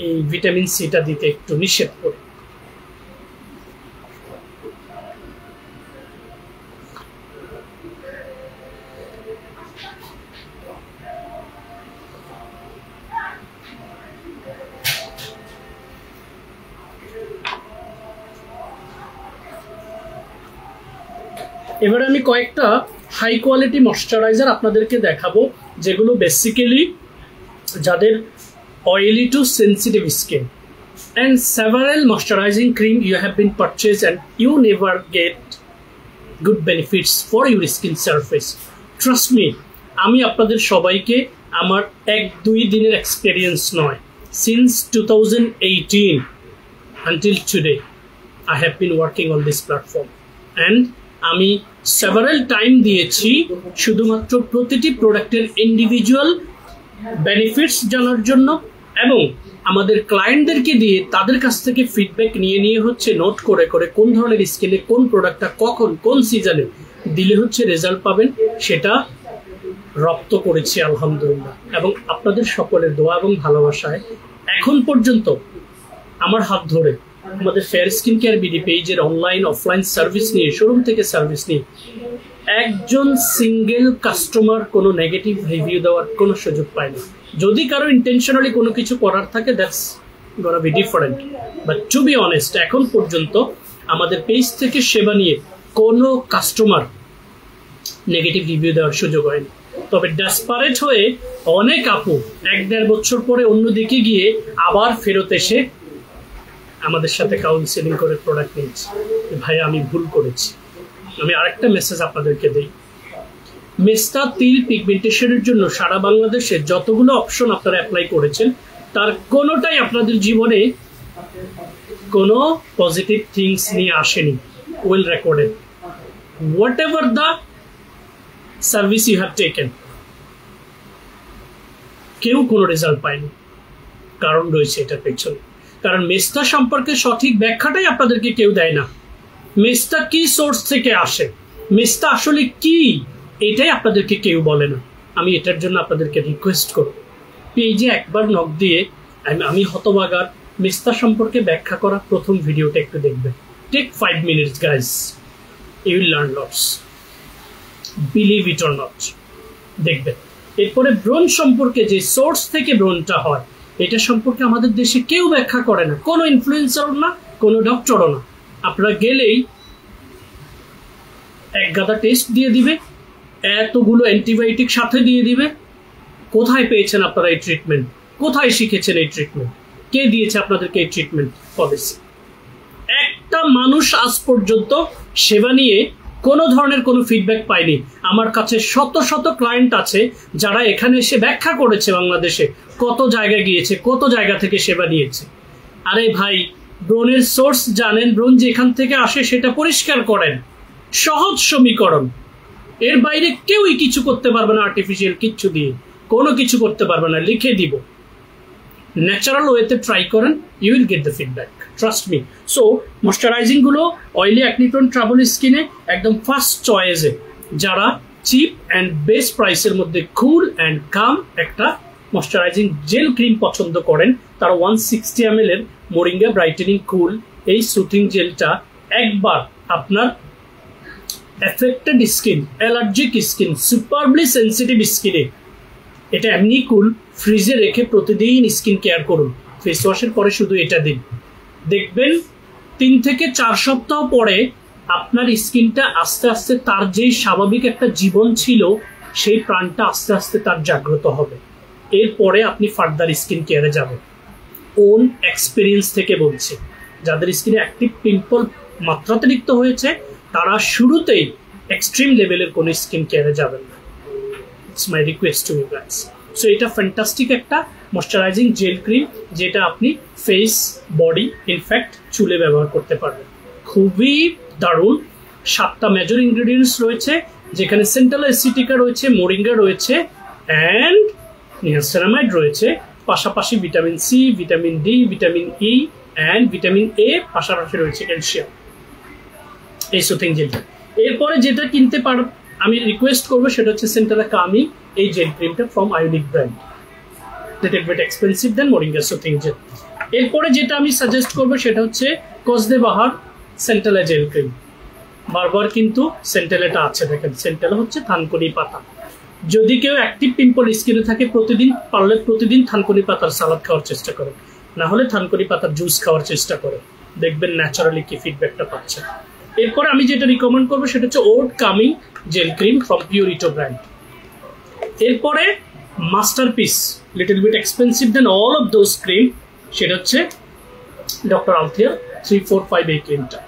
এই ভিটামিন সিটা দিতে একটু নিষেধ করি। এবারে আমি কয়েকটা হাই কোয়ালিটি ময়শ্চারাইজার আপনাদেরকে দেখাবো, যেগুলো বেসিক্যালি যাদের oily to sensitive skin, and several moisturizing cream you have been purchased and you never get good benefits for your skin surface. Trust me, আমি আপনাদের সবাইকে আমার 1-2 দিনের এক্সপেরিয়েন্স নয়, since 2018 until today I have been working on this platform, and আমি several time দিয়েছি শুধুমাত্র প্রতিটি প্রোডাক্টের ইন্ডিভিজুয়াল বেনিফিটস জানার জন্য, এবং আমাদের ক্লায়েন্টদেরকে দিয়ে তাদের কাছ থেকে ফিডব্যাক নিয়ে হচ্ছে নোট করে করে কোন ধরনের স্কিনে কোন প্রোডাক্টটা কখন কোন সিজনে দিলে হচ্ছে রেজাল্ট পাবেন সেটা রপ্ত করেছি আলহামদুলিল্লাহ। এবং আপনাদের সকলের দোয়া এবং ভালোবাসায় এখন পর্যন্ত আমার হাত ধরে আমাদের ফেয়ার স্কিন কেয়ার বিডি পেজের অনলাইন অফলাইন সার্ভিস নিয়ে, শোরুম থেকে সার্ভিস নিয়ে একজন সিঙ্গেল কাস্টমার কোনো নেগেটিভ রিভিউ দেওয়ার কোনো সুযোগ পায় না। যদি কারো ইন্টেনশনালি কোনো কিছু করার থাকে, that's gonna be different, but to be honest এখন পর্যন্ত আমাদের পেজ থেকে সেবা নিয়ে কোনো কাস্টমার নেগেটিভ রিভিউ দেওয়ার সুযোগ হয়নি। তবে ডেসপারেট হয়ে অনেক আপু 1-1.5 বছর পরে অন্যদিকে গিয়ে আবার ফেরত এসে আমাদের সাথে কাউন্সেলিং করে প্রোডাক্ট নিয়েছে, ভাই আমি ভুল করেছি। আমি আরেকটা মেসেজ আপনাদেরকে দিই, মেস্তা তিল পিগমেন্টেশনের জন্য সারা বাংলাদেশে যতগুলো অপশন আপনারা অ্যাপ্লাই করেছেন তার কোনোটাই আপনাদের জীবনে কোনো পজিটিভ থিংস নিয়ে আসেনি। Well recorded, whatever the service you have taken, কেউ কোনো রেজাল্ট পায়নি। কারণ রয়েছে এটার পেছনে, কারণ মেস্তা সম্পর্কে সঠিক ব্যাখ্যাটাই আপনাদেরকে কেউ দেয় না। মেস্তা কি সোর্স থেকে আসে, মেস্তা আসলে কি, এটাই আপনাদেরকে কেউ বলে না। আমি এটার জন্য আপনাদেরকে রিকোয়েস্ট করব, পেজে একবার নক দিয়ে আমি হতবাগার মেস্তা সম্পর্কে ব্যাখ্যা করা প্রথম ভিডিওটা একটু দেখবেন। Take 5 minutes guys, you will learn lots, believe it or not, দেখবেন। এরপরে ব্রণ সম্পর্কে, যে সোর্স থেকে ব্রণটা হয়, এটা সম্পর্কে আমাদের দেশে কেউ ব্যাখ্যা করে না, কোনো ইনফ্লুয়েন্সারও না, কোনো ডক্টরও না। আপনারা গেলেই এক গাদা টেস্ট দিয়ে দিবে, এতগুলো অ্যান্টিবায়োটিক সাথে দিয়ে দিবে। কোথায় পেয়েছেন আপনারা এই ট্রিটমেন্ট, কোথায় শিখেছেন এই ট্রিটমেন্ট, কে দিয়েছে আপনাদেরকে এই ট্রিটমেন্ট পলিসি? একটা মানুষ আজ পর্যন্ত সেবা নিয়ে কোনো ধরনের কোনো ফিডব্যাক পায়নি। আমার কাছে শত শত ক্লায়েন্ট আছে যারা এখানে এসে ব্যাখ্যা করেছে বাংলাদেশে কত জায়গায় গিয়েছে, কত জায়গা থেকে সেবা নিয়েছে। আরে ভাই, ব্রণের সোর্স জানেন, ব্রণ যেখান থেকে আসে সেটা পরিষ্কার করেন, সহজ সমীকরণ। এর বাইরে কেউই কিছু করতে পারবে না, আর্টিফিশিয়াল কিচ্ছু দিয়ে কোনো কিছু করতে পারবে না। লিখে দিব, ন্যাচারাল ওয়েতে ট্রাই করেন, you will get the feedback, trust me. So moisturizing গুলো অয়েলি অ্যাকনি প্রোন ট্রাবল স্কিনে একদম ফার্স্ট চয়েসে, যারা চিপ অ্যান্ড বেস্ট প্রাইসের মধ্যে কুল অ্যান্ড কাম একটা ময়শ্চারাইজিং জেল ক্রিম পছন্দ করেন, তারা 160 ml এর মোরিঙ্গা ব্রাইটেনিং কুল এই সুথিং জেলটা একবার আপনার affected skin, allergic skin, superbly sensitive স্কিনে এটা এমনি কুল ফ্রিজে রেখে প্রতিদিন স্কিন কেয়ার করুন। ফেস ওয়াশের পরে শুধু এটা দিন, দেখবেন 3 থেকে 4 সপ্তাহ পরে আপনার স্কিনটা আস্তে আস্তে তার যেই স্বাভাবিক একটা জীবন ছিল সেই প্রাণটা আস্তে আস্তে তার জাগ্রত হবে। এরপরে আপনি ফার্দার স্কিন কেয়ারে যাবেন। ওন এক্সপিরিয়েন্স থেকে বলছি, যাদের স্কিনে অ্যাক্টিভ পিম্পল মাত্রাতিরিক্ত হয়েছে তারা শুরুতেই এক্সট্রিম লেভেলের কোনো স্কিন কেয়ারে যাবেন না। It's my request to you guys. So এটা ফ্যান্টাস্টিক একটা ময়শ্চারাইজিং জেল ক্রিম, যেটা আপনি ফেস, বডি, ইনফ্যাক্ট চুলে ব্যবহার করতে পারবেন। খুবই দারুণ। 7টা মেজর ইনগ্রেডিয়েন্টস রয়েছে, যেখানে সেন্ট্রাল অ্যাসিটিকা রয়েছে, মোরিঙ্গা রয়েছে অ্যান্ড নিয়াসিনামাইড রয়েছে, পাশাপাশি vitamin C, vitamin D, vitamin E and vitamin A, পাশাপাশি রয়েছে ক্যালসিয়াম এই সুথিং জেলটা। এরপরে যেটা কিনতে আমি রিকোয়েস্ট করবো সেটা হচ্ছে সেন্টারা কামি এই জেল ক্রিমটা ফ্রম আয়োনিক brand, little bit expensive then moringa soothing gel. এরপরে যেটা আমি সাজেস্ট করবো সেটা হচ্ছে কসদে বাহার সেন্টেলা জেল ক্রিম। বারবার কিন্তু সেন্টেলাটা আছে, দেখেন সেন্টেলা হচ্ছে থানকুনি পাতা। যদি কেউ অ্যাক্টিভ পিম্পল স্কিনে থাকে, প্রতিদিন থানকুনি পাতার সালাদ খাওয়ার চেষ্টা করে, না হলে থানকুনি পাতার জুস খাওয়ার চেষ্টা করে, দেখবেন ন্যাচারালি কি ফিডব্যাকটা পাচ্ছে। এরপরে আমি যেটা রিকমেন্ড করবো সেটা হচ্ছে oat calming gel cream from Purito brand. এরপরে masterpiece, little bit expensive then all of those cream, সেটা হচ্ছে ডক্টর আলথিয়ার 345 এই ক্রিমটা।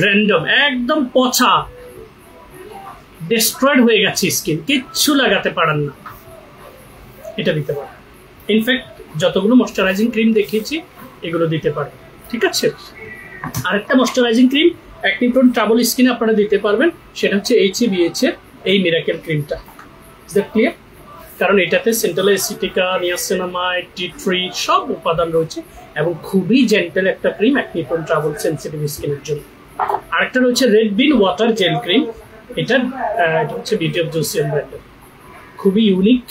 র্যান্ডম, একদম পচা, ডিস্ট্রয়েড হয়ে গেছে স্কিন, কিচ্ছু লাগাতে পারেন না, এটা দিতে পারেন। ইনফ্যাক্ট যতগুলো ময়শ্চারাইজিং ক্রিম দেখিয়েছি এগুলো দিতে পারেন, ঠিক আছে। আরেকটা ময়শ্চারাইজিং ক্রিম অ্যাক্নি প্রোন ট্রাবল স্কিনে আপনারা দিতে পারবেন, সেটা হচ্ছে HABH এর এই মিরাকেল ক্রিমটা। Is that clear? কারণ এটাতে সেন্ট্রাল এসিটিকা, নিয়াসিনামাইড, টি ট্রি সব উপাদান রয়েছে এবং খুবই জেন্টেল একটা ক্রিম অ্যাক্নি প্রোন ট্রাবল সেন্সিটিভ স্কিনের জন্য। আরেকটা রয়েছে রেড বিন ওয়াটার জেল ক্রিম, এটা হচ্ছে বিউটি অফ জোসিয়ান ব্র্যান্ডের, খুবই unique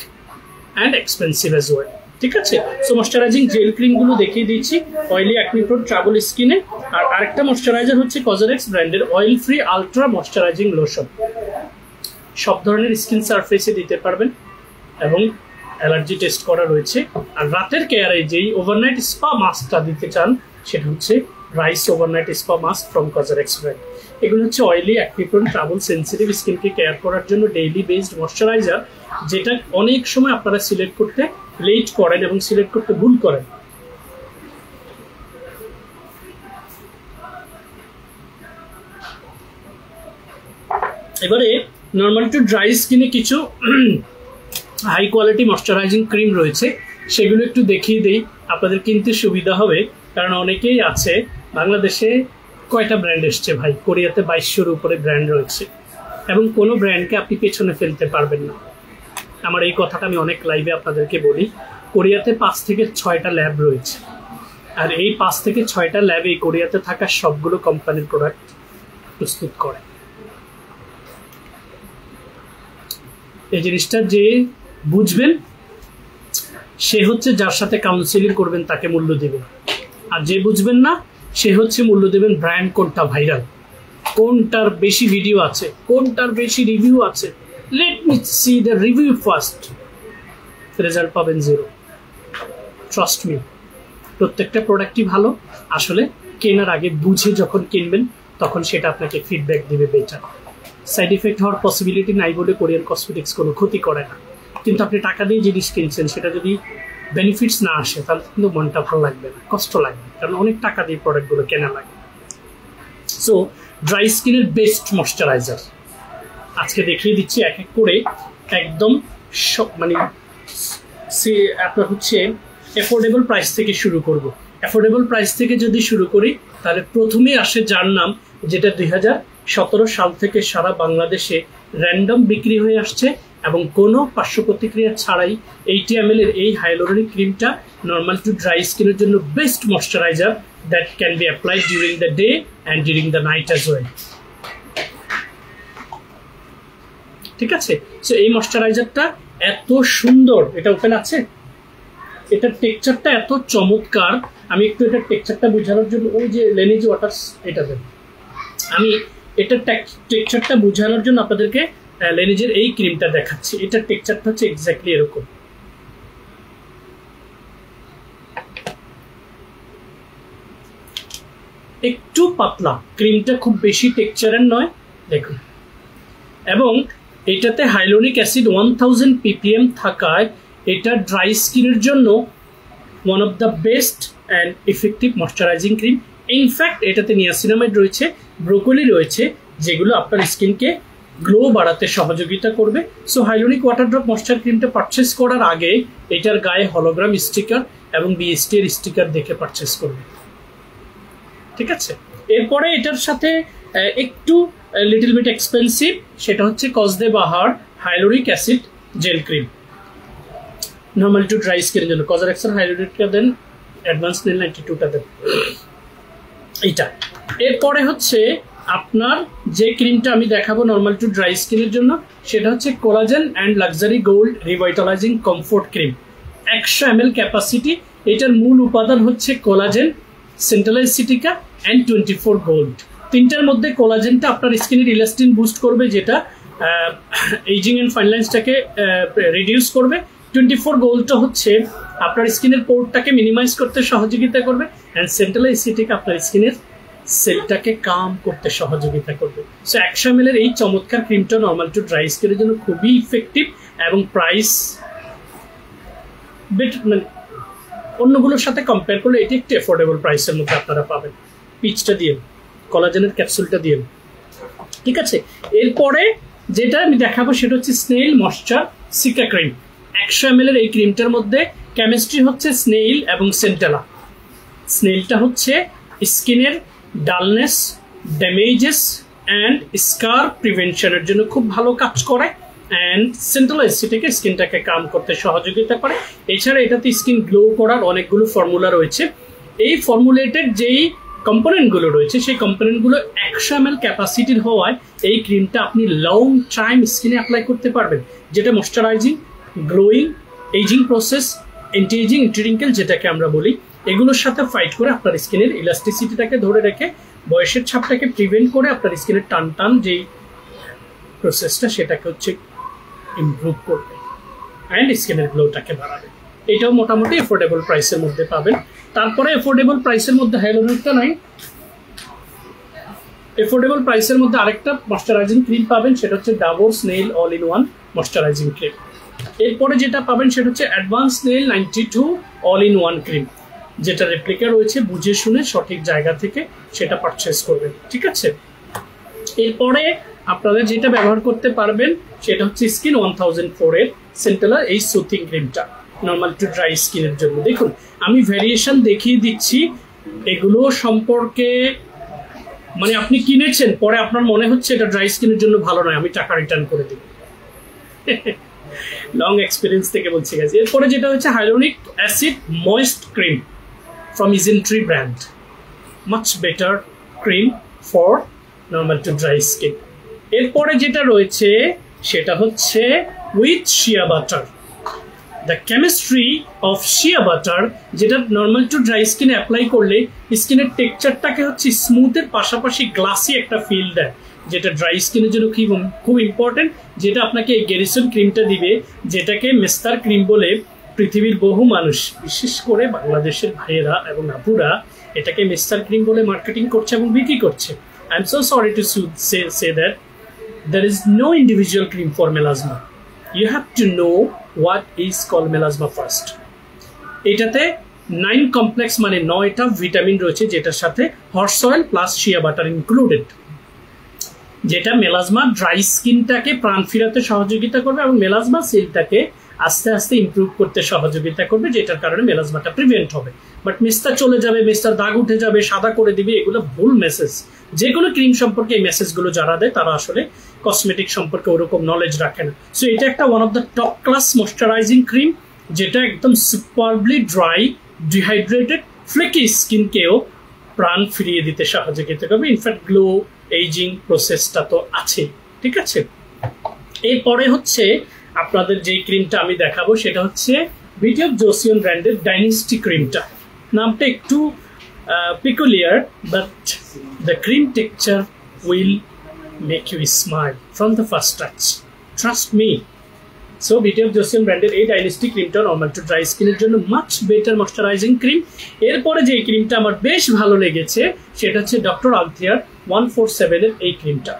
and expensive as well, ঠিক আছে। সো ময়শ্চারাইজিং জেল ক্রিমগুলো দেখিয়ে দিচ্ছি অয়েলি অ্যাকনি প্রোন ট্রাবল স্কিনে। আর আরেকটা ময়শ্চারাইজার হচ্ছে কজারেক্স ব্র্যান্ডের oil free ultra moisturising lotion, সব ধরনের স্কিন সারফেসে দিতে পারবেন এবং অ্যালার্জি টেস্ট করা রয়েছে। আর রাতের কেয়ারে যেই ওভারনাইট স্পা মাস্কটা দিতে চান সেটা হচ্ছে rice overnight spa mask from COSRX brand. এগুলো হচ্ছে oily acne prone trouble sensitive স্কিনকে কেয়ার করার জন্য ডেইলি বেসড ময়শ্চারাইজার, যেটা অনেক সময় আপনারা সিলেক্ট করতে লেট করেন এবং সিলেক্ট করতে ভুল করেন। এবারে নর্মাল টু ড্রাই স্কিনে কিছু হাই কোয়ালিটি ময়শ্চারাইজিং ক্রিম রয়েছে, সেগুলো একটু দেখিয়ে দিই, আপনাদের কিনতে সুবিধা হবে। কারণ অনেকেই আছে, বাংলাদেশে কয়টা ব্র্যান্ড এসছে ভাই, কোরিয়াতে 2200-র উপরে ব্র্যান্ড রয়েছে এবং কোনো ব্র্যান্ডকে আপনি পেছনে ফেলতে পারবেন না। আমার এই কথাটা আমি অনেক লাইভে আপনাদেরকে বলি। কোরিয়াতে 5 থেকে 6টা ল্যাব রয়েছে, আর এই 5 থেকে 6টা ল্যাবে কোরিয়াতে থাকা সবগুলো কোম্পানির প্রোডাক্ট প্রস্তুত করে। এই জিনিসটা যে বুঝবেন সে হচ্ছে যার সাথে কাউন্সিলিং করবেন তাকে মূল্য দেবেন, আর যে বুঝবেন না সে হচ্ছে মূল্য দেবেন ব্র্যান্ড কোনটা ভাইরাল, কোনটার বেশি ভিডিও আছে, কোনটার বেশি রিভিউ আছে। Let me C the review first, result পাবেন 0। ট্রাস্ট মি, প্রত্যেকটা প্রোডাক্টই ভালো, আসলে কেনার আগে বুঝে যখন কিনবেন তখন সেটা আপনাকে ফিডব্যাক দিবে বেটার। সাইড ইফেক্ট হওয়ার পসিবিলিটি নাই বলে কোরিয়ান কসমেটিক্স কোনো ক্ষতি করে না, কিন্তু আপনি টাকা দিয়ে জিনিস কিনছেন সেটা যদি বেনিফিটস না আসে তাহলে কিন্তু মনটা ভালো লাগবে না, কষ্ট লাগবে, কারণ অনেক টাকা দিয়ে প্রোডাক্টগুলো কেনা লাগে। সো ড্রাই স্কিনের বেস্ট ময়শ্চারাইজার আজকে দেখিয়ে দিচ্ছি এক এক করে, একদম মানে আপনার হচ্ছে অ্যাফোর্ডেবল প্রাইস থেকে শুরু করব। অ্যাফোর্ডেবল প্রাইস থেকে যদি শুরু করি তাহলে প্রথমেই আসে যার নাম, যেটা 2017 সাল থেকে সারা বাংলাদেশে র্যান্ডম বিক্রি হয়ে আসছে এবং কোনো পার্শ্ব প্রতিক্রিয়া ছাড়াই 80 ml এর এই হাইলোরনিক ক্রিমটা নর্মাল টু ড্রাই স্কিনের জন্য best moisturiser that can be applied during the day and during the night as well, ঠিক আছে। সো এই ময়শ্চারাইজারটা এত সুন্দর, এটা ওপেন আছে, এটার টেক্সচারটা এত চমৎকার। আমি একটু এটার টেক্সচারটা বোঝানোর জন্য ওই যে লেনিজ ওয়াটার এটা দেন, আমি এটার টেক্সচারটা বোঝানোর জন্য আপনাদেরকে লেনিজের এই ক্রিমটা দেখাচ্ছি। এটার টেক্সচারটা হচ্ছে এক্স্যাক্টলি এরকম, একটু পাতলা, ক্রিমটা খুব বেশি টেক্সচারের নয়, দেখুন। এবং এটাতে হাইলোনিক অ্যাসিড 1000 ppm থাকায় এটা ড্রাই স্কিনের জন্য one of the best and effective moisturising cream. In fact এটাতে নিয়াসিনামাইড রয়েছে, ব্রোকলি রয়েছে, যেগুলো আপনার স্কিনকে গ্লো বাড়াতে সহযোগিতা করবে। So hyaluronic water drop moisture ক্রিমটা পারচেস করার আগে এটার গায়ে হলোগ্রাম স্টিকার এবং BST এর স্টিকার দেখে পারচেস করবে, ঠিক আছে। এরপরে এটার সাথে একটু লিটল বিট এক্সপেন্সিভ, সেটা হচ্ছে কসদে Baha hyaluronic acid gel cream, normal to dry স্কিনের জন্য। কজারেক্সের হাইলোরিকটা দেন, অ্যাডভান্স নেল 92টা দেন, এইটা। এরপরে হচ্ছে আপনার যে ক্রিমটা আমি দেখাবো নর্মাল টু ড্রাই স্কিনের জন্য, সেটা হচ্ছে collagen and luxury gold revitalising comfort cream, 100 ml capacity. এটার মূল উপাদান হচ্ছে collagen, central asiatica and 24 gold. তিনটার মধ্যে কোলাজেনটা আপনার স্কিনের ইলাস্টিন বুস্ট করবে, যেটা এইজিং অ্যান্ড ফাইন লাইন্সটাকে রিডিউস করবে। 24 গোল্ডটা হচ্ছে আপনার স্কিনের পোরটাকে মিনিমাইজ করতে সহযোগিতা করবে, অ্যান্ড সেন্ট্রাল এসিটিকা আপনার স্কিনের সেলটাকে কাম করতে সহযোগিতা করবে। সো 100 ml এই চমৎকার ক্রিমটা নর্মাল টু ড্রাই স্কিনের জন্য খুবই ইফেক্টিভ এবং প্রাইস মানে অন্যগুলোর সাথে কম্পেয়ার করলে এটি একটি অ্যাফোর্ডেবল প্রাইসের মধ্যে আপনারা পাবেন। পিচটা দিয়ে, কোলাজেনের ক্যাপসুলটা দিয়ে, ঠিক আছে। এরপরে যেটা আমি দেখাবো সেটা হচ্ছে snail moisture seeker cream. 100 ml এই ক্রিমটার মধ্যে কেমিস্ট্রি হচ্ছে স্নেইল এবং সেন্টেলা। স্নেইলটা হচ্ছে স্কিনের ডালনেস, ড্যামেজেস অ্যান্ড স্কার প্রিভেনশনের জন্য খুব ভালো কাজ করে, অ্যান্ড সেন্ট্রাল এসিটাকে স্কিনটাকে কাম করতে সহযোগিতা করে। এছাড়া এটাতে স্কিন গ্লো করার অনেকগুলো ফর্মুলা রয়েছে। এই ফর্মুলেটেড যেই কম্পোনেন্টগুলো রয়েছে সেই কম্পোনেন্টগুলো 100 ml ক্যাপাসিটির হওয়ায় এই ক্রিমটা আপনি লং টাইম স্কিনে অ্যাপ্লাই করতে পারবেন, যেটা moisturising, glowing, ageing process, anti ageing, anti wrinkle যেটাকে আমরা বলি, এগুলোর সাথে ফাইট করে আপনার স্কিনের ইলাস্টিসিটিটাকে ধরে রেখে বয়সের ছাপটাকে প্রিভেন্ট করে আপনার স্কিনের টান টান যেই প্রসেসটা সেটাকে হচ্ছে ইমপ্রুভ করবে অ্যান্ড স্কিনের গ্লোটাকে বাড়াবে। এটাও মোটামুটি এফোর্ডেবল প্রাইসের মধ্যে পাবেন। তারপরে এফোর্ডেবল প্রাইসের মধ্যে হাইলোরিকটা নাই, এফোর্ডেবল প্রাইসের মধ্যে আরেকটা ময়শ্চারাইজিং ক্রিম পাবেন, সেটা হচ্ছে Dabur snail all in one moisturising cream. এরপরে যেটা পাবেন সেটা হচ্ছে advance snail 92 all in one cream, যেটা রেপ্লিকা রয়েছে, বুঝে শুনে সঠিক জায়গা থেকে সেটা পারচেস করবেন, ঠিক আছে। এরপরে আপনারা যেটা ব্যবহার করতে পারবেন সেটা হচ্ছে স্কিন 1004 এর সেন্টেলা এই সুথিং ক্রিমটা নর্মাল টু ড্রাই স্কিনের জন্য। দেখুন আমি ভ্যারিয়েশন দেখিয়ে দিচ্ছি এগুলো সম্পর্কে, মানে আপনি কিনেছেন পরে আপনার মনে হচ্ছে এটা ড্রাই স্কিনের জন্য ভালো নয়, আমি টাকা রিটার্ন করে দিব। লং এক্সপিরিয়েন্স থেকে বলছি গেছি। এরপরে যেটা হচ্ছে hyaluronic acid moist cream from Isntree brand, much better cream for normal to dry skin. এরপরে যেটা রয়েছে সেটা হচ্ছে with shea butter, the chemistry of shea butter, যেটা নর্মাল টু ড্রাই স্কিনে অ্যাপ্লাই করলে স্কিনের টেক্সচারটাকে হচ্ছে স্মুথের পাশাপাশি গ্লাসি একটা ফিল দেয়, যেটা ড্রাই স্কিনের জন্য খুব ইম্পর্টেন্ট। যেটা আপনাকে এই গ্যারিসন ক্রিমটা দিবে, যেটাকে মেস্তার ক্রিম বলে পৃথিবীর বহু মানুষ, বিশেষ করে বাংলাদেশের ভাইয়েরা এবং আপুরা এটাকে মেস্তার ক্রিম বলে মার্কেটিং করছে এবং বিক্রি করছে। I am so sorry to say that there is no individual cream for melasma. You have to know what is called melasma first. এটাতে 9 কমপ্লেক্স মানে 9টা ভিটামিন রয়েছে, যেটার সাথে horse oil plus shea butter included, যেটা melasma dry স্কিনটাকে প্রাণ ফিরাতে সহযোগিতা করবে এবং মেলাজমা সেলটাকে আস্তে আস্তে ইমপ্রুভ করতে সহযোগিতা করবে, যেটার কারণে মেলাজমাটা প্রিভেন্ট হবে। বাট মেস্তা চলে যাবে, মেস্তার দাগ উঠে যাবে, সাদা করে দিবে, এগুলো ভুল মেসেজ। যে কোনো ক্রিম সম্পর্কে এই মেসেজগুলো যারা দেয় তারা আসলে কসমেটিক সম্পর্কে ওরকম নলেজ রাখে না। সো এটা একটা one of the top class moisturising cream, যেটা একদম সুপারবলি ড্রাই, ডিহাইড্রেটেড, ফ্লেকি স্কিনকেও প্রাণ ফিরিয়ে দিতে সহযোগিতা করবে। ইনফ্যাক্ট গ্লো, এইজিং প্রসেসটা তো আছে, ঠিক আছে। এরপরে হচ্ছে আপনাদের যে ক্রিমটা আমি দেখাবো সেটা হচ্ছে বিউটি অফ জোসিয়ন ব্র্যান্ডের ডাইনেস্টি ক্রিমটা। নামটা একটু peculiar, but the cream texture will make you smile from the first touch. Trust me. So Beauty of Joseon ব্র্যান্ডের এই ডাইনেস্টি ক্রিমটা নর্মাল টু ড্রাই স্কিনের জন্য মাচ বেটার ময়শ্চারাইজিং ক্রিম। এরপরে যে ক্রিমটা আমার বেশ ভালো লেগেছে সেটা হচ্ছে ডক্টর আলথিয়ার 147 এর এই ক্রিমটা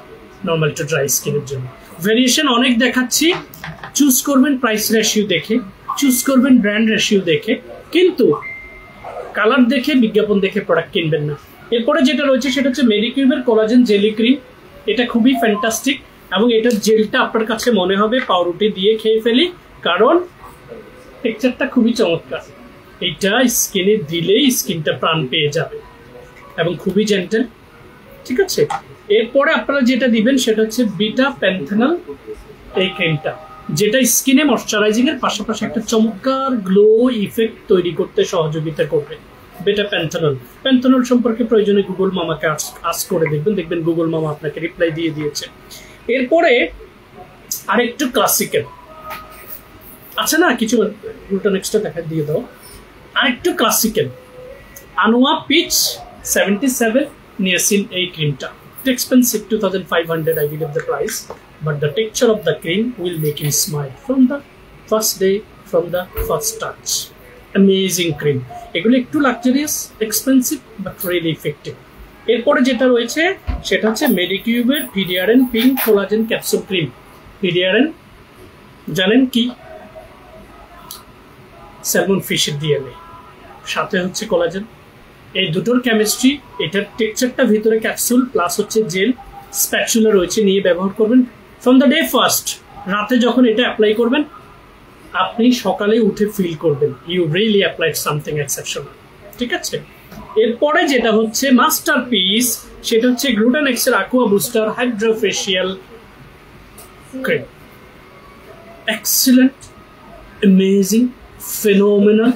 নর্মাল টু ড্রাই স্কিনের জন্য। ভেরিয়েশন অনেক দেখাচ্ছি, চুজ করবেন প্রাইস রেশিও দেখে, চুজ করবেন ব্র্যান্ড রেশিও দেখে, কিন্তু কালার দেখে বিজ্ঞাপন দেখে প্রোডাক্ট কিনবেন না। এরপরে যেটা রয়েছে সেটা হচ্ছে মেডিকিউবের কোলাজেন জেলি ক্রিম। এটা খুবই ফ্যান্টাস্টিক এবং এটার জেলটা আপনার কাছে মনে হবে পাউরুটি দিয়ে খেয়ে ফেলি, কারণ টেক্সচারটা খুবই চমৎকার। এটা স্কিনে দিলেই স্কিনটা প্রাণ পেয়ে যাবে এবং খুবই জেন্টেল, ঠিক আছে। এরপরে আপনারা যেটা দিবেন সেটা হচ্ছে বিটা প্যান্থেনল এই ক্রিমটা, যেটা স্কিনে ময়শ্চারাইজিং এর পাশাপাশি একটা চমৎকার গ্লো ইফেক্ট তৈরি করতে সহযোগিতা করবে। বেটা প্যান্থেনল, প্যান্থেনল সম্পর্কে প্রয়োজনে গুগল মামাকে আস্ক করে দেখবেন গুগল মামা আপনাকে রিপ্লাই দিয়ে দিয়েছে। এরপরে আরেকটু ক্লাসিক্যাল আছে না, কিছু গ্লুটান এক্সট্রা দেখা দিয়ে দাও, আরেকটু ক্লাসিক্যাল আনোয়া পিচ 77 নিয়াসিন এই ক্রিমটা। Expensive 2500 I believe the price, but the texture of the cream will make you smile from the first day, from the first touch. Amazing cream. এগুলো একটু luxurious, expensive but really effective. এরপরে যেটা রয়েছে সেটা হচ্ছে মেডিকিউবের পিডিআরএন pink collagen capsule cream. পিডিআরএন জানেন কি? Salmon ফিশের DNA, সাথে হচ্ছে কোলাজেন। এই দুটোর কেমিস্ট্রি, এটার টেক্সচারটা ভিতরে ক্যাপসুল প্লাস হচ্ছে জেল, স্প্যাচুলা রয়েছে, নিয়ে ব্যবহার করবেন ফ্রম দ্য ডে ফার্স্ট। রাতে যখন এটা অ্যাপ্লাই করবেন আপনি সকালে উঠে ফিল করবেন you really applied something exceptional. ঠিক আছে, এরপরে যেটা হচ্ছে মাস্টারপিস সেটা হচ্ছে গ্লুটানেক্সের aqua booster hydrofacial cream. Excellent, amazing, phenomenal.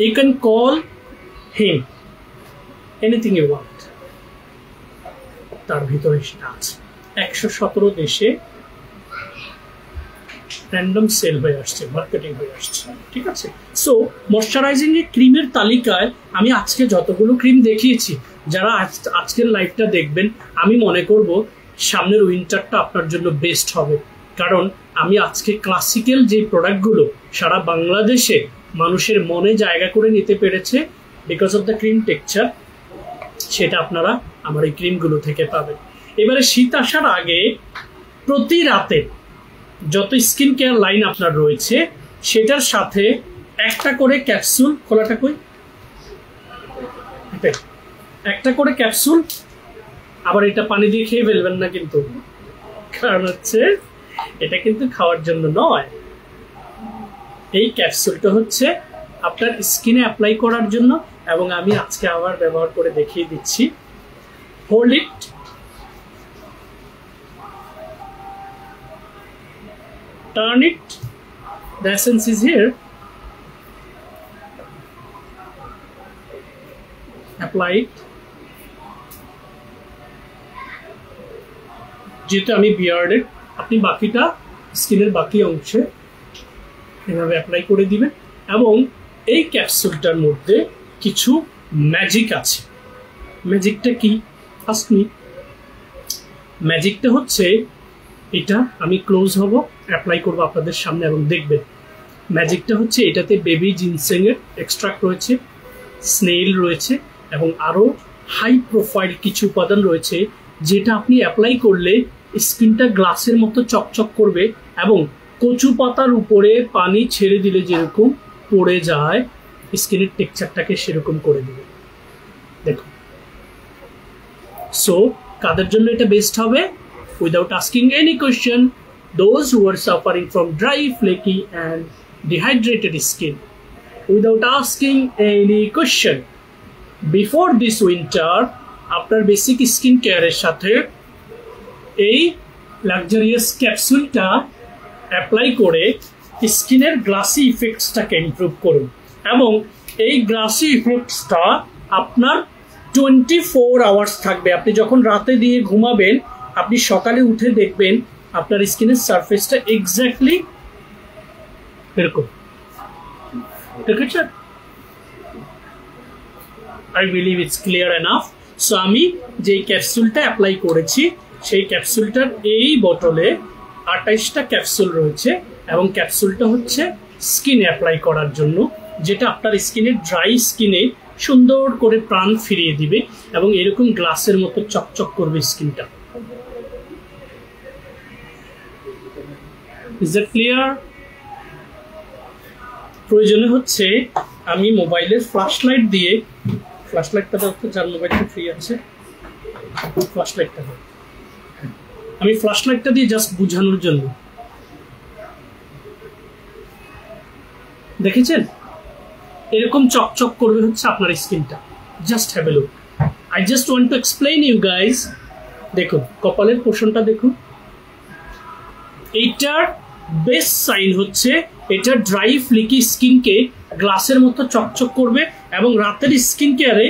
You can call him anything you want. তার ভিতরে সেটা আছে। 117 দেশে র্যান্ডম সেল হয়ে আসছে, মার্কেটিং হয়ে আসছে। ঠিক আছে, সো ময়শ্চারাইজিং এর ক্রিমের তালিকায় আমি আজকে যতগুলো ক্রিম দেখিয়েছি, যারা আজকের লাইভটা দেখবেন আমি মনে করব সামনের উইন্টারটা আপনার জন্য বেস্ট হবে। কারণ আমি আজকে ক্লাসিক্যাল যে প্রোডাক্টগুলো সারা বাংলাদেশে মানুষের মনে জায়গা করে নিতে পেরেছে because of the cream texture, সেটা আপনারা আমার এই ক্রিমগুলো থেকে পাবেন। এবারে শীত আসার আগে প্রতি রাতে যত স্কিন কেয়ার লাইন আপনার রয়েছে সেটার সাথে একটা করে ক্যাপসুল, খোলাটা কই, একটা করে ক্যাপসুল। আবার এটা পানি দিয়ে খেয়ে ফেলবেন না কিন্তু, কারণ হচ্ছে এটা কিন্তু খাওয়ার জন্য নয়। এই ক্যাপসুলটা হচ্ছে আপনার স্কিনে অ্যাপ্লাই করার জন্য, এবং আমি আজকে আবার ব্যবহার করে দেখিয়ে দিচ্ছি। Hold it, turn it, the essence is here, apply it. যেহেতু আমি বিয়ার্ডেড, আপনি বাকিটা স্কিনের বাকি অংশে এভাবে অ্যাপ্লাই করে দিবেন। এবং এই ক্যাপসুলটার মধ্যে কিছু ম্যাজিক আছে। ম্যাজিকটা কি? ফার্স্ট ম্যাজিকটা হচ্ছে এটা, আমি ক্লোজ হব, অ্যাপ্লাই করবো আপনাদের সামনে এবং দেখবেন। ম্যাজিকটা হচ্ছে এটাতে বেবি জিনসেংয়ের এক্সট্রাক্ট রয়েছে, স্নেইল রয়েছে এবং আরও হাই প্রোফাইল কিছু উপাদান রয়েছে, যেটা আপনি অ্যাপ্লাই করলে স্কিনটা গ্লাসের মতো চকচক করবে এবং কচু পাতার উপরে পানি ছেড়ে দিলে যেরকম পড়ে যায় স্কিনের টেক্সচারটাকে সেরকম করে দেবে। দেখুন, সো কাদের জন্য এটা বেস্ট হবে? Without asking any question, those who are suffering from dry, flaky and dehydrated skin. Without asking any question, before this winter, আপনার বেসিক স্কিন কেয়ারের সাথে এই লাক্সারিয়াস ক্যাপসুলটা অ্যাপ্লাই করে স্কিনের গ্লাসি ইফেক্টসটাকে ইমপ্রুভ করুন। এবং এই গ্লাসি ইফেক্টসটা আপনার 24 আওয়ার্স থাকবে। আপনি যখন রাতে দিয়ে ঘুমাবেন, আপনি সকালে উঠে দেখবেন আপনার স্কিনের সারফেসটা এক্স্যাক্টলি এরকম। দেখেছেন? I believe it's clear enough. So আমি যেই ক্যাপসুলটা অ্যাপ্লাই করেছি সেই ক্যাপসুলটার এই বোতলে 28টা ক্যাপসুল রয়েছে এবং ক্যাপসুলটা হচ্ছে স্কিনে অ্যাপ্লাই করার জন্য, যেটা আপনার স্কিনের ড্রাই স্কিনে সুন্দর করে প্রাণ ফিরিয়ে দিবে এবং এরকম গ্লাসের মতো চকচক করবে স্কিনটা। Is that clear? প্রয়োজনে হচ্ছে আমি মোবাইলের ফ্ল্যাশ লাইট দিয়ে, ফ্ল্যাশ লাইটটা তো যার মোবাইলটা ফ্রি আছে, ফ্ল্যাশ লাইটটা আমি ফ্ল্যাশ লাইটটা দিয়ে জাস্ট বোঝানোর জন্য, দেখেছেন এরকম চকচক করবে হচ্ছে আপনার স্কিনটা। Just have a look. I just want to explain you guys. দেখুন কপালের পোর্শনটা দেখুন, এইটার বেস্ট সাইন হচ্ছে এটা ড্রাই ফ্লিকি স্কিনকে গ্লাসের মতো চকচক করবে এবং রাতের স্কিন কেয়ারে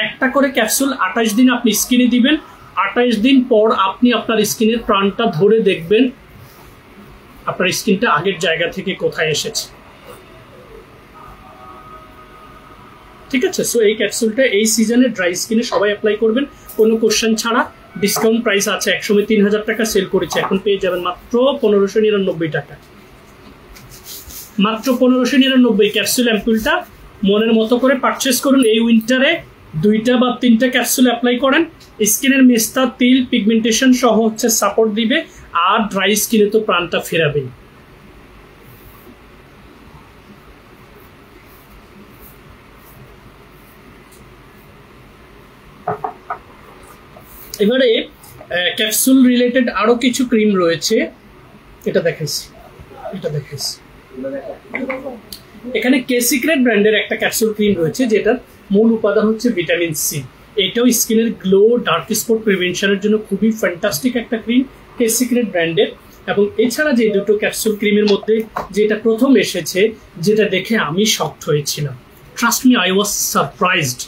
একটা করে ক্যাপসুল 28 দিন আপনি স্কিনে দিবেন। 28 দিন পর আপনি আপনার স্কিনের প্রাণটা ধরে দেখবেন আপনার স্কিনটা আগের জায়গা থেকে কোথায় এসেছে। ঠিক আছে, সো এই ক্যাপসুলটা এই সিজনে ড্রাই স্কিনে সবাই অ্যাপ্লাই করবেন কোনো কোশ্চেন ছাড়া। ডিসকাউন্ট প্রাইস আছে, একসময় 3000 টাকা সেল করেছে, এখন পেয়ে যাবেন মাত্র 1599 টাকা। মাত্র 1599 ক্যাপসুল অ্যাম্পুলটা মনের মতো করে পারচেস করুন। এই উইন্টারে 2টা বা 3টা ক্যাপসুল অ্যাপ্লাই করেন, স্কিনের মেস্তা, তিল, পিগমেন্টেশন সহ হচ্ছে সাপোর্ট দিবে, আর ড্রাই স্কিনে তো প্রাণটা ফেরাবে। এবারে ক্যাপসুল রিলেটেড আরো কিছু ক্রিম রয়েছে, এটা দেখাইছি। এখানে কে সিক্রেট ব্র্যান্ডের একটা ক্যাপসুল ক্রিম রয়েছে, যেটার মূল উপাদান হচ্ছে ভিটামিন সি। এটাও স্কিনের গ্লো, ডার্ক স্পট প্রিভেনশনের জন্য খুবই ফ্যান্টাস্টিক একটা ক্রিম, কে সিক্রেট ব্র্যান্ডের। এবং এছাড়া যে দুটো ক্যাপসুল ক্রিমের মধ্যে যেটা প্রথম এসেছে, যেটা দেখে আমি শকড হয়েছিলাম, trust me, I was surprised,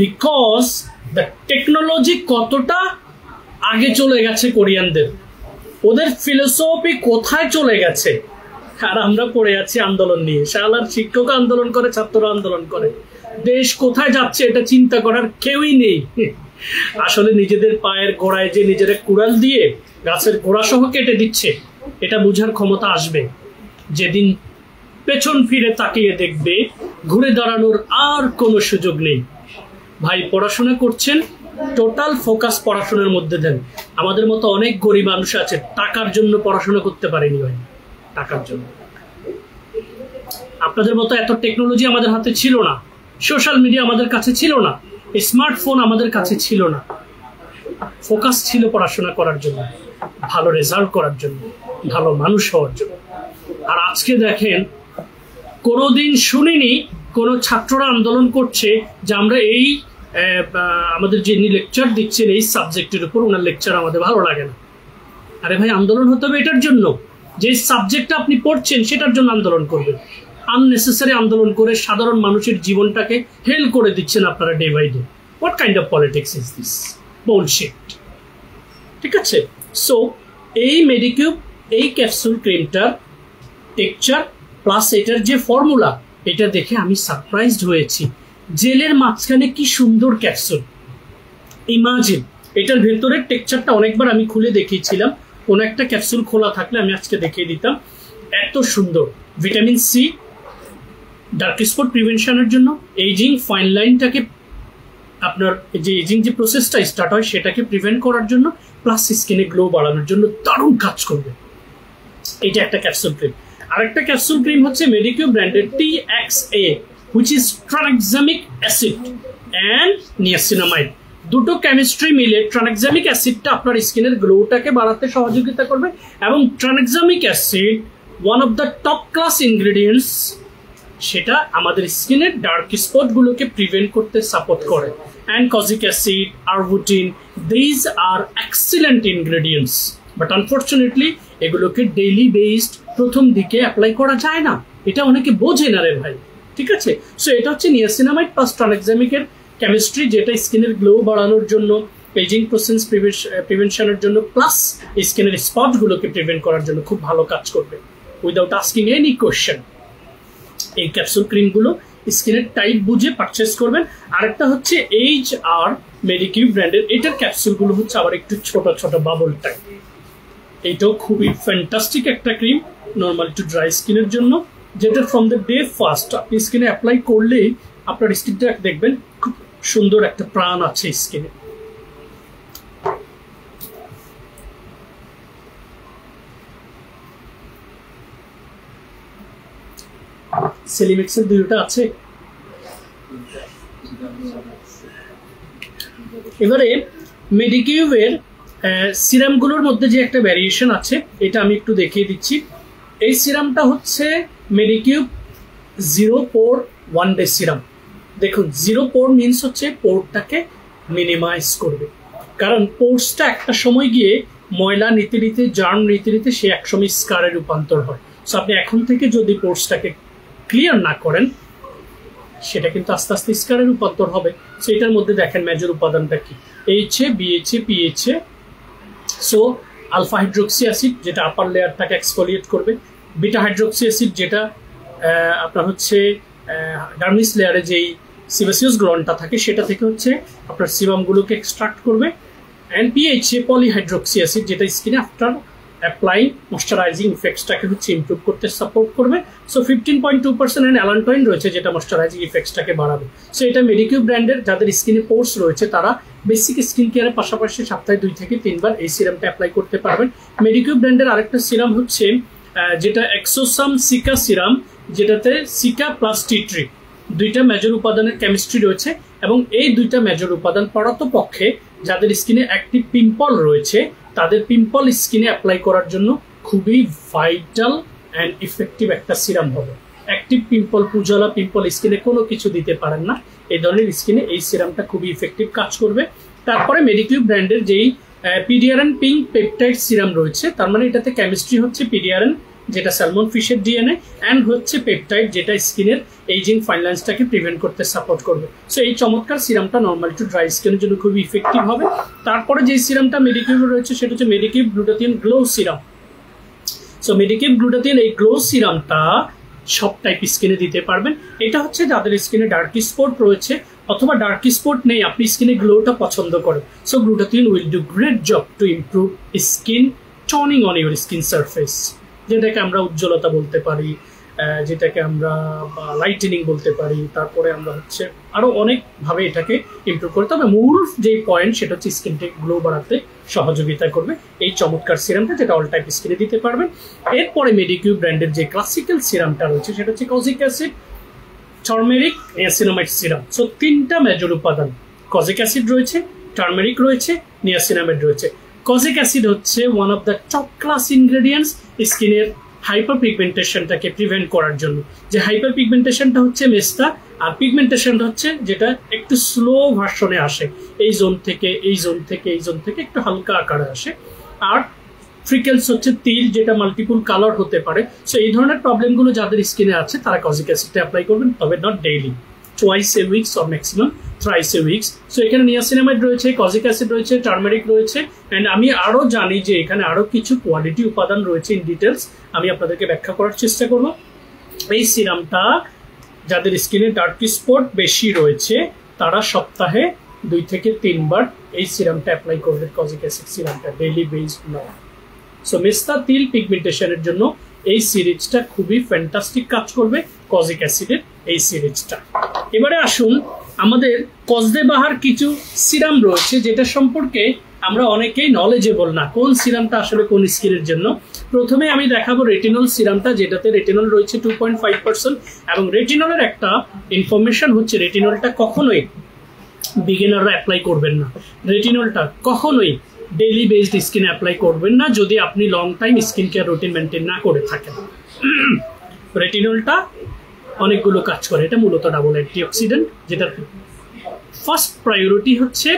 because the technology কতটা আগে চলে গেছে কোরিয়ানদের, ওদের ফিলোসফি কোথায় চলে গেছে, আর আমরা পড়ে আছি আন্দোলন নিয়ে। শালার শিক্ষক আন্দোলন করে, ছাত্ররা আন্দোলন করে, দেশ কোথায় যাচ্ছে এটা চিন্তা করার কেউই নেই। আসলে নিজেদের পায়ের গোড়ায় যে নিজেরা কুড়াল দিয়ে গাছের গোড়া সহ কেটে দিচ্ছে, এটা বোঝার ক্ষমতা আসবে যেদিন পেছন ফিরে তাকিয়ে দেখবে ঘুরে দাঁড়ানোর আর কোনো সুযোগ নেই। ভাই পড়াশোনা করছেন, টোটাল ফোকাস পড়াশোনার মধ্যে দেন। আমাদের মতো অনেক গরিব মানুষ আছে, টাকার জন্য পড়াশোনা করতে পারেনি ভাই, টাকার জন্য। আপনাদের মতো এত টেকনোলজি আমাদের হাতে ছিল না, সোশ্যাল মিডিয়া আমাদের কাছে ছিল না, স্মার্টফোন আমাদের কাছে ছিল না। ফোকাস ছিল পড়াশোনা করার জন্য, ভালো রেজাল্ট করার জন্য, ভালো মানুষ হওয়ার জন্য। আর আজকে দেখেন, কোনোদিন শুনিনি কোনো ছাত্ররা আন্দোলন করছে যে আমরা এই আমাদের যিনি লেকচার দিচ্ছেন এই সাবজেক্টের উপর, ওনার লেকচার আমাদের ভালো লাগে না। আরে ভাই, আন্দোলন হতে হবে এটার জন্য, যে সাবজেক্টটা আপনি পড়ছেন সেটার জন্য আন্দোলন করবেন। আননেসেসারি আন্দোলন করে সাধারণ মানুষের জীবনটাকে হেল করে দিচ্ছেন আপনারা day by day. What kind of politics is this? Bullshit. ঠিক আছে? সো এই মেডিকিউব, এই ক্যাপসুল ক্রিমটার টেক্সচার প্লাস এটার যে ফর্মুলা, এটা দেখে আমি সারপ্রাইজড হয়েছি। জেলের মাঝখানে কি সুন্দর ক্যাপসুল, ইমাজিন। এটার ভেতরের টেক্সচারটা অনেকবার আমি খুলে দেখিয়েছিলাম, কোনো একটা ক্যাপসুল খোলা থাকলে আমি আজকে দেখিয়ে দিতাম। এত সুন্দর ভিটামিন সি, ডার্ক স্পট প্রিভেনশনের জন্য, এইজিং, ফাইন লাইনটাকে আপনার যে এইজিং যে প্রসেসটা স্টার্ট হয় সেটাকে প্রিভেন্ট করার জন্য, প্লাস স্কিনে গ্লো বাড়ানোর জন্য দারুণ কাজ করবে। এটা একটা ক্যাপসুল ক্রিম। আরেকটা ক্যাপসুল ক্রিম হচ্ছে মেডিকিউব ব্র্যান্ডের TXA, which is tranexamic acid and niacinamide। দুটো কেমিস্ট্রি মিলে ট্রানএক্সামিক অ্যাসিডটা আপনার স্কিনের গ্লোটাকে বাড়াতে সহযোগিতা করবে, এবং tranexamic acid one of the top class ingredients, সেটা আমাদের স্কিনের ডার্ক স্পটগুলোকে প্রিভেন্ট করতে সাপোর্ট করে। Kojic acid, arbutin, these are excellent ingredients, but unfortunately এগুলোকে ডেইলি বেসড প্রথম দিকে অ্যাপ্লাই করা যায় না, এটা অনেকে বোঝে না রে ভাই। ঠিক আছে? সো এটা হচ্ছে নিয়াসিনামাইড প্লাস ট্রানএক্সামিকের কেমিস্ট্রি, যেটা স্কিনের গ্লো বাড়ানোর জন্য, এজিং প্রসেস প্রিভেনশনের জন্য, প্লাস স্কিনের স্পটগুলোকে প্রিভেন্ট করার জন্য খুব ভালো কাজ করবে উইদাউট আস্কিং এনি কোয়েশ্চেন। এই ক্যাপসুল ক্রিমগুলো স্কিনের টাইপ বুঝে পারচেস করবেন। আরেকটা হচ্ছে HR মেডিকিউব ব্র্যান্ডের, এটার ক্যাপসুলগুলো হচ্ছে আবার একটু ছোট ছোট বাবল টাইপ। এইটাও খুবই ফ্যান্টাস্টিক একটা ক্রিম নর্মাল টু ড্রাই স্কিনের জন্য, যেটা ফ্রম দ্য ডে ফার্স্ট আপনি স্কিনে অ্যাপ্লাই করলেই আপনার স্কিনটা দেখবেন খুব সুন্দর একটা প্রাণ আছে স্কিনে। সেলিমেক্সের দুইটা আছে। এবারে মেডিকিউবের সিরামগুলোর মধ্যে যে একটা ভ্যারিয়েশন আছে, এটা আমি একটু দেখিয়ে দিচ্ছি। এই সিরামটা হচ্ছে মেডিকিউব 0 pore 1 day সিরাম। দেখুন, 0 pore মিনস হচ্ছে পোরটাকে মিনিমাইজ করবে, কারণ পোর্সটা একটা সময় গিয়ে ময়লা নিতে নিতে, জার্ম নিতে নিতে সে একসময় স্কারে রূপান্তর হয়। সো আপনি এখন থেকে যদি পোর্সটাকে ক্লিয়ার না করেন, সেটা কিন্তু আস্তে আস্তে স্কারে রূপান্তর হবে। সো এটার মধ্যে দেখেন মেজর উপাদানটা কি, HA, BHA, PHA। So alpha hydroxy acid, যেটা আপার লেয়ারটাকে এক্সফোলিয়েট করবে, বিটা হাইড্রোক্সি অ্যাসিড, যেটা আপনার হচ্ছে ডার্মিস লেয়ারে যেই সিবাসিয়াস গ্লনটা থাকে সেটা থেকে হচ্ছে আপনার সিবামগুলোকে এক্সট্রাক্ট করবে, অ্যান্ড PHA পলিহাইড্রোক্সি অ্যাসিড, যেটা স্কিনে আফটার অ্যাপ্লাই ময়শ্চারাইজিং ইফেক্টসটাকে হচ্ছে ইমপ্রুভ করতে সাপোর্ট করবে। সো 15.2% অ্যান্ড অ্যালান্টয়েন রয়েছে যেটা ময়শ্চারাইজিং ইফেক্টসটাকে বাড়াবে। সো এটা মেডিকিউব ব্র্যান্ডের, যাদের স্কিনে পোর্স রয়েছে তারা বেসিক স্কিন কেয়ারের পাশাপাশি সপ্তাহে 2 থেকে 3 বার এই সিরামটা অ্যাপ্লাই করতে পারবেন। মেডিকিউব ব্র্যান্ডের আরেকটা সিরাম হচ্ছে যেটা এক্সোসাম সিকা সিরাম, যেটাতে সিকা প্লাস টি ট্রি দুইটা মেজর উপাদানের কেমিস্ট্রি রয়েছে, এবং এই দুইটা মেজর উপাদান পক্ষে যাদের স্কিনে অ্যাক্টিভ পিম্পল রয়েছে তাদের পিম্পল স্কিনে অ্যাপ্লাই করার জন্য খুবই ভাইটাল অ্যান্ড ইফেক্টিভ একটা সিরাম হবে। অ্যাক্টিভ পিম্পল, পুজলা পিম্পল স্কিনে কোনো কিছু দিতে পারেন না, এই ধরনের স্কিনে এই সিরামটা খুবই ইফেক্টিভ কাজ করবে। তারপরে মেডিকিউব ব্র্যান্ডের যেই পিডিআরএন পিঙ্ক পেপটাইড সিরাম রয়েছে, তার মানে এটাতে কেমিস্ট্রি হচ্ছে পিডিআরএন যেটা স্যালমন ফিশের ডিএনএ, অ্যান্ড হচ্ছে পেপটাইড যেটা স্কিনের এইজিং ফাইন লাইন্সটাকে প্রিভেন্ট করতে সাপোর্ট করবে। সো এই চমৎকার সিরামটা নর্মাল টু ড্রাই স্কিনের জন্য খুবই ইফেক্টিভ হবে। তারপরে যে সিরামটা মেডিকিউব রয়েছে সেটা হচ্ছে Medicube glutathione glow serum. So Medicube glutathione এই গ্লো সিরামটা সব টাইপ স্কিনে দিতে পারবেন। এটা হচ্ছে যাদের স্কিনে ডার্ক স্পট রয়েছে অথবা ডার্ক স্পট নেই, আপনি স্কিনে গ্লোটা পছন্দ করেন। So glutathione will do great job to improve skin toning on your skin surface, যেটাকে আমরা উজ্জ্বলতা বলতে পারি, যেটাকে আমরা লাইটেনিং বলতে পারি। তারপরে আমরা হচ্ছে আরো অনেকভাবে এটাকে ইমপ্রুভ করি, তবে মূল যে পয়েন্ট সেটা হচ্ছে স্কিনকে গ্লো বাড়াতে সহযোগিতা করবে এই চমৎকার সিরামটা, যেটা অল টাইপ স্কিনে দিতে পারবেন। এরপরে মেডিকিউব ব্র্যান্ডের যে ক্লাসিক্যাল সিরামটা রয়েছে সেটা হচ্ছে kojic acid, turmeric, niacinamide serum. So 3টা মেজর উপাদান, কজিক অ্যাসিড রয়েছে, টার্মেরিক রয়েছে, নিয়াসিনামাইড রয়েছে। কজিক অ্যাসিড হচ্ছে one of the top class ingredients স্কিনের হাইপার পিগমেন্টেশনটাকে প্রিভেন্ট করার জন্য। যে হাইপার পিগমেন্টেশনটা হচ্ছে মেস্তা, আর পিগমেন্টেশনটা হচ্ছে যেটা একটু স্লো ভার্সনে আসে, এই জোন থেকে এই জোন থেকে এই জোন থেকে একটু হালকা আকারে আসে। আর ফ্রিকেলস হচ্ছে তিল, যেটা মাল্টিপল কালার হতে পারে। সো এই ধরনের প্রবলেমগুলো যাদের স্কিনে আছে তারা কজিক অ্যাসিডটা অ্যাপ্লাই করবেন, তবে not daily, twice a week or maximum thrice a week। So এখানে নিয়াসিনামাইড রয়েছে, কজিক অ্যাসিড রয়েছে, টার্মেরিক রয়েছে, অ্যান্ড আমি আরো জানি যে এখানে আরো কিছু কোয়ালিটি উপাদান রয়েছে ইন ডিটেলস, আমি আপনাদেরকে ব্যাখ্যা করার চেষ্টা করব। এই সিরামটা যাদের স্কিনে ডার্ক স্পট বেশি রয়েছে তারা সপ্তাহে 2 থেকে 3 বার এই সিরামটা অ্যাপ্লাই করবেন, কজিক অ্যাসিড সিরামটা, ডেইলি বেসড নয়। সো মেস্তা তিল পিগমেন্টেশনের জন্য এই সিরিজটা খুবই ফ্যান্টাস্টিক কাজ করবে, কজিক অ্যাসিডের এই সিরিজটা। এবারে আসুন, আমাদের কসদেবাহার কিছু সিরাম রয়েছে যেটা সম্পর্কে আমরা অনেকেই নলেজেবল না, কোন সিরামটা আসলে কোন স্কিনের জন্য। প্রথমে আমি দেখাবো রেটিনল সিরামটা, যেটাতে রেটিনল রয়েছে 2.5%, এবং রেটিনলের একটা ইনফরমেশন হচ্ছে রেটিনলটা কখনোই বিগিনাররা অ্যাপ্লাই করবেন না। রেটিনলটা কখনোই ডেইলি বেসড স্কিনে অ্যাপ্লাই করবেন না যদি আপনি long time skin care routine maintain না করে থাকেন। রেটিনলটা অনেকগুলো কাজ করে, এটা মূলত ডাবল অ্যান্টিঅক্সিডেন্ট, যেটা ফার্স্ট প্রায়োরিটি হচ্ছে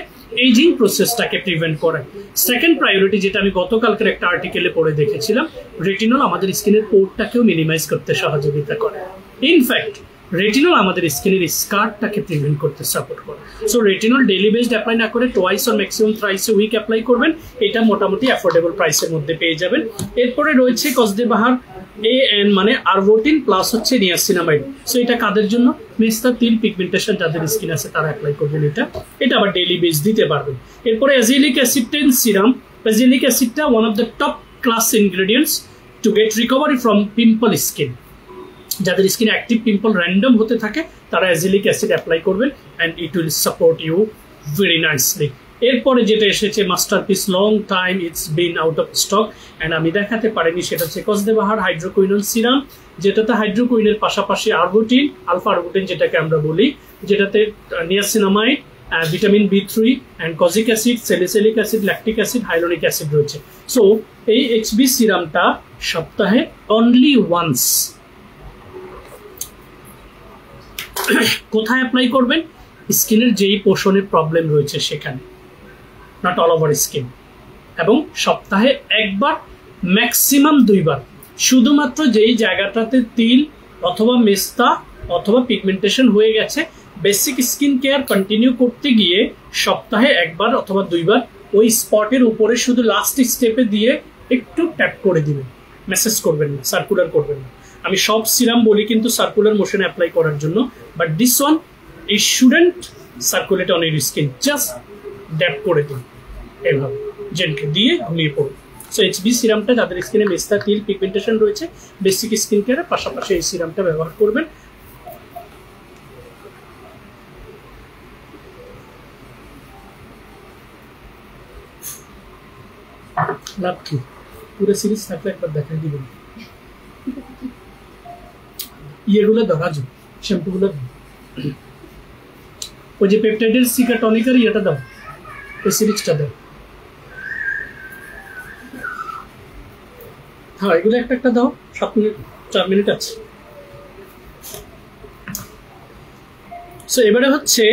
এইজিং প্রসেসটাকে প্রিভেন্ট করে। সেকেন্ড প্রায়োরিটি, যেটা আমি গতকালকের একটা আর্টিকেলে পড়ে দেখেছিলাম, রেটিনল আমাদের স্কিনের পোরটাকেও মিনিমাইজ করতে সহযোগিতা করে। ইনফ্যাক্ট রেটিনল আমাদের স্কিনের স্কারটাকে প্রিভেন্ট করতে সাপোর্ট করে। So retinol daily based apply না করে twice or maximum thrice a week apply করবেন, এটা মোটামুটি অ্যাফোর্ডেবল প্রাইসের মধ্যে পেয়ে যাবেন। এরপরে রয়েছে কসদেবাহার AN মানে আরভোটিন প্লাস হচ্ছে নিয়াসিনামাইড। সো এটা কাদের জন্য? মেস্তা তিল পিগমেন্টেশন যাদের স্কিন আছে তারা অ্যাপ্লাই করবেন, এটা আবার ডেইলি বেস দিতে পারবেন। এরপরে অ্যাজিলিক অ্যাসিড সিরাম। অ্যাজিলিক অ্যাসিডটা one of the top class ingredients to get recovery from pimple skin. যাদের স্কিনে অ্যাক্টিভ পিম্পল র্যান্ডম হতে থাকে তারা অ্যাজিলিক অ্যাসিড অ্যাপ্লাই করবেন, and it will support you very nicely. এরপরে যেটা এসেছে masterpiece, long time it's been out of stock, and আমি দেখাতে পারিনি, সেটা হচ্ছে কসদেবাহার হাইড্রোকুইনন সিরাম, যেটাতে হাইড্রোকুইনের পাশাপাশি আরবুটিন, আলফা আরবুটিন যেটাকে আমরা বলি, যেটাতে niacinamide, vitamin B3 and kojic acid, salicylic acid, lactic acid, hyaluronic acid রয়েছে। সো এই HB সিরামটা সপ্তাহে অনলি ওয়ান্স কোথায় অ্যাপ্লাই করবেন? স্কিনের যেই পোষণের প্রবলেম রয়েছে সেখানে, নট অল ওভার স্কিন, এবং সপ্তাহে একবার ম্যাক্সিমাম 2 বার, শুধুমাত্র যেই জায়গাটাতে তিল অথবা মেস্তা অথবা পিগমেন্টেশন হয়ে গেছে, বেসিক স্কিন কেয়ার কন্টিনিউ করতে গিয়ে সপ্তাহে একবার অথবা 2 বার ওই স্পটের উপরে শুধু লাস্ট স্টেপে দিয়ে একটু ট্যাপ করে দিবেন, মেসেজ করবেন না, সার্কুলার করবেন না। আমি সব সিরাম বলি কিন্তু সার্কুলার মোশনে অ্যাপ্লাই করার জন্য, but this one it shouldn't circulate on your skin, just dab করে দিন, এভাবে জেন্টলি দিয়ে ঘুমিয়ে পড়ুন। সো এইচবি সিরামটা যাদের স্কিনে মেস্তা, তিল, পিগমেন্টেশন রয়েছে, বেসিক স্কিন কেয়ারের পাশাপাশি এই সিরামটা ব্যবহার করবেন। লাভ কি পুরো সিরিজ থাকলে একবার দেখাই দিবেন। ইয়েগুলো দাও রাজু, শ্যাম্পুগুলো দাও, ওই যে পেপটাইডের সিকা টনিকের ইয়েটা দাও, ওই সিরিজটা দাও। হ্যাঁ এগুলো একটা একটা দাও, 7 মিনিট 4 মিনিট আছে। সো এবারে হচ্ছে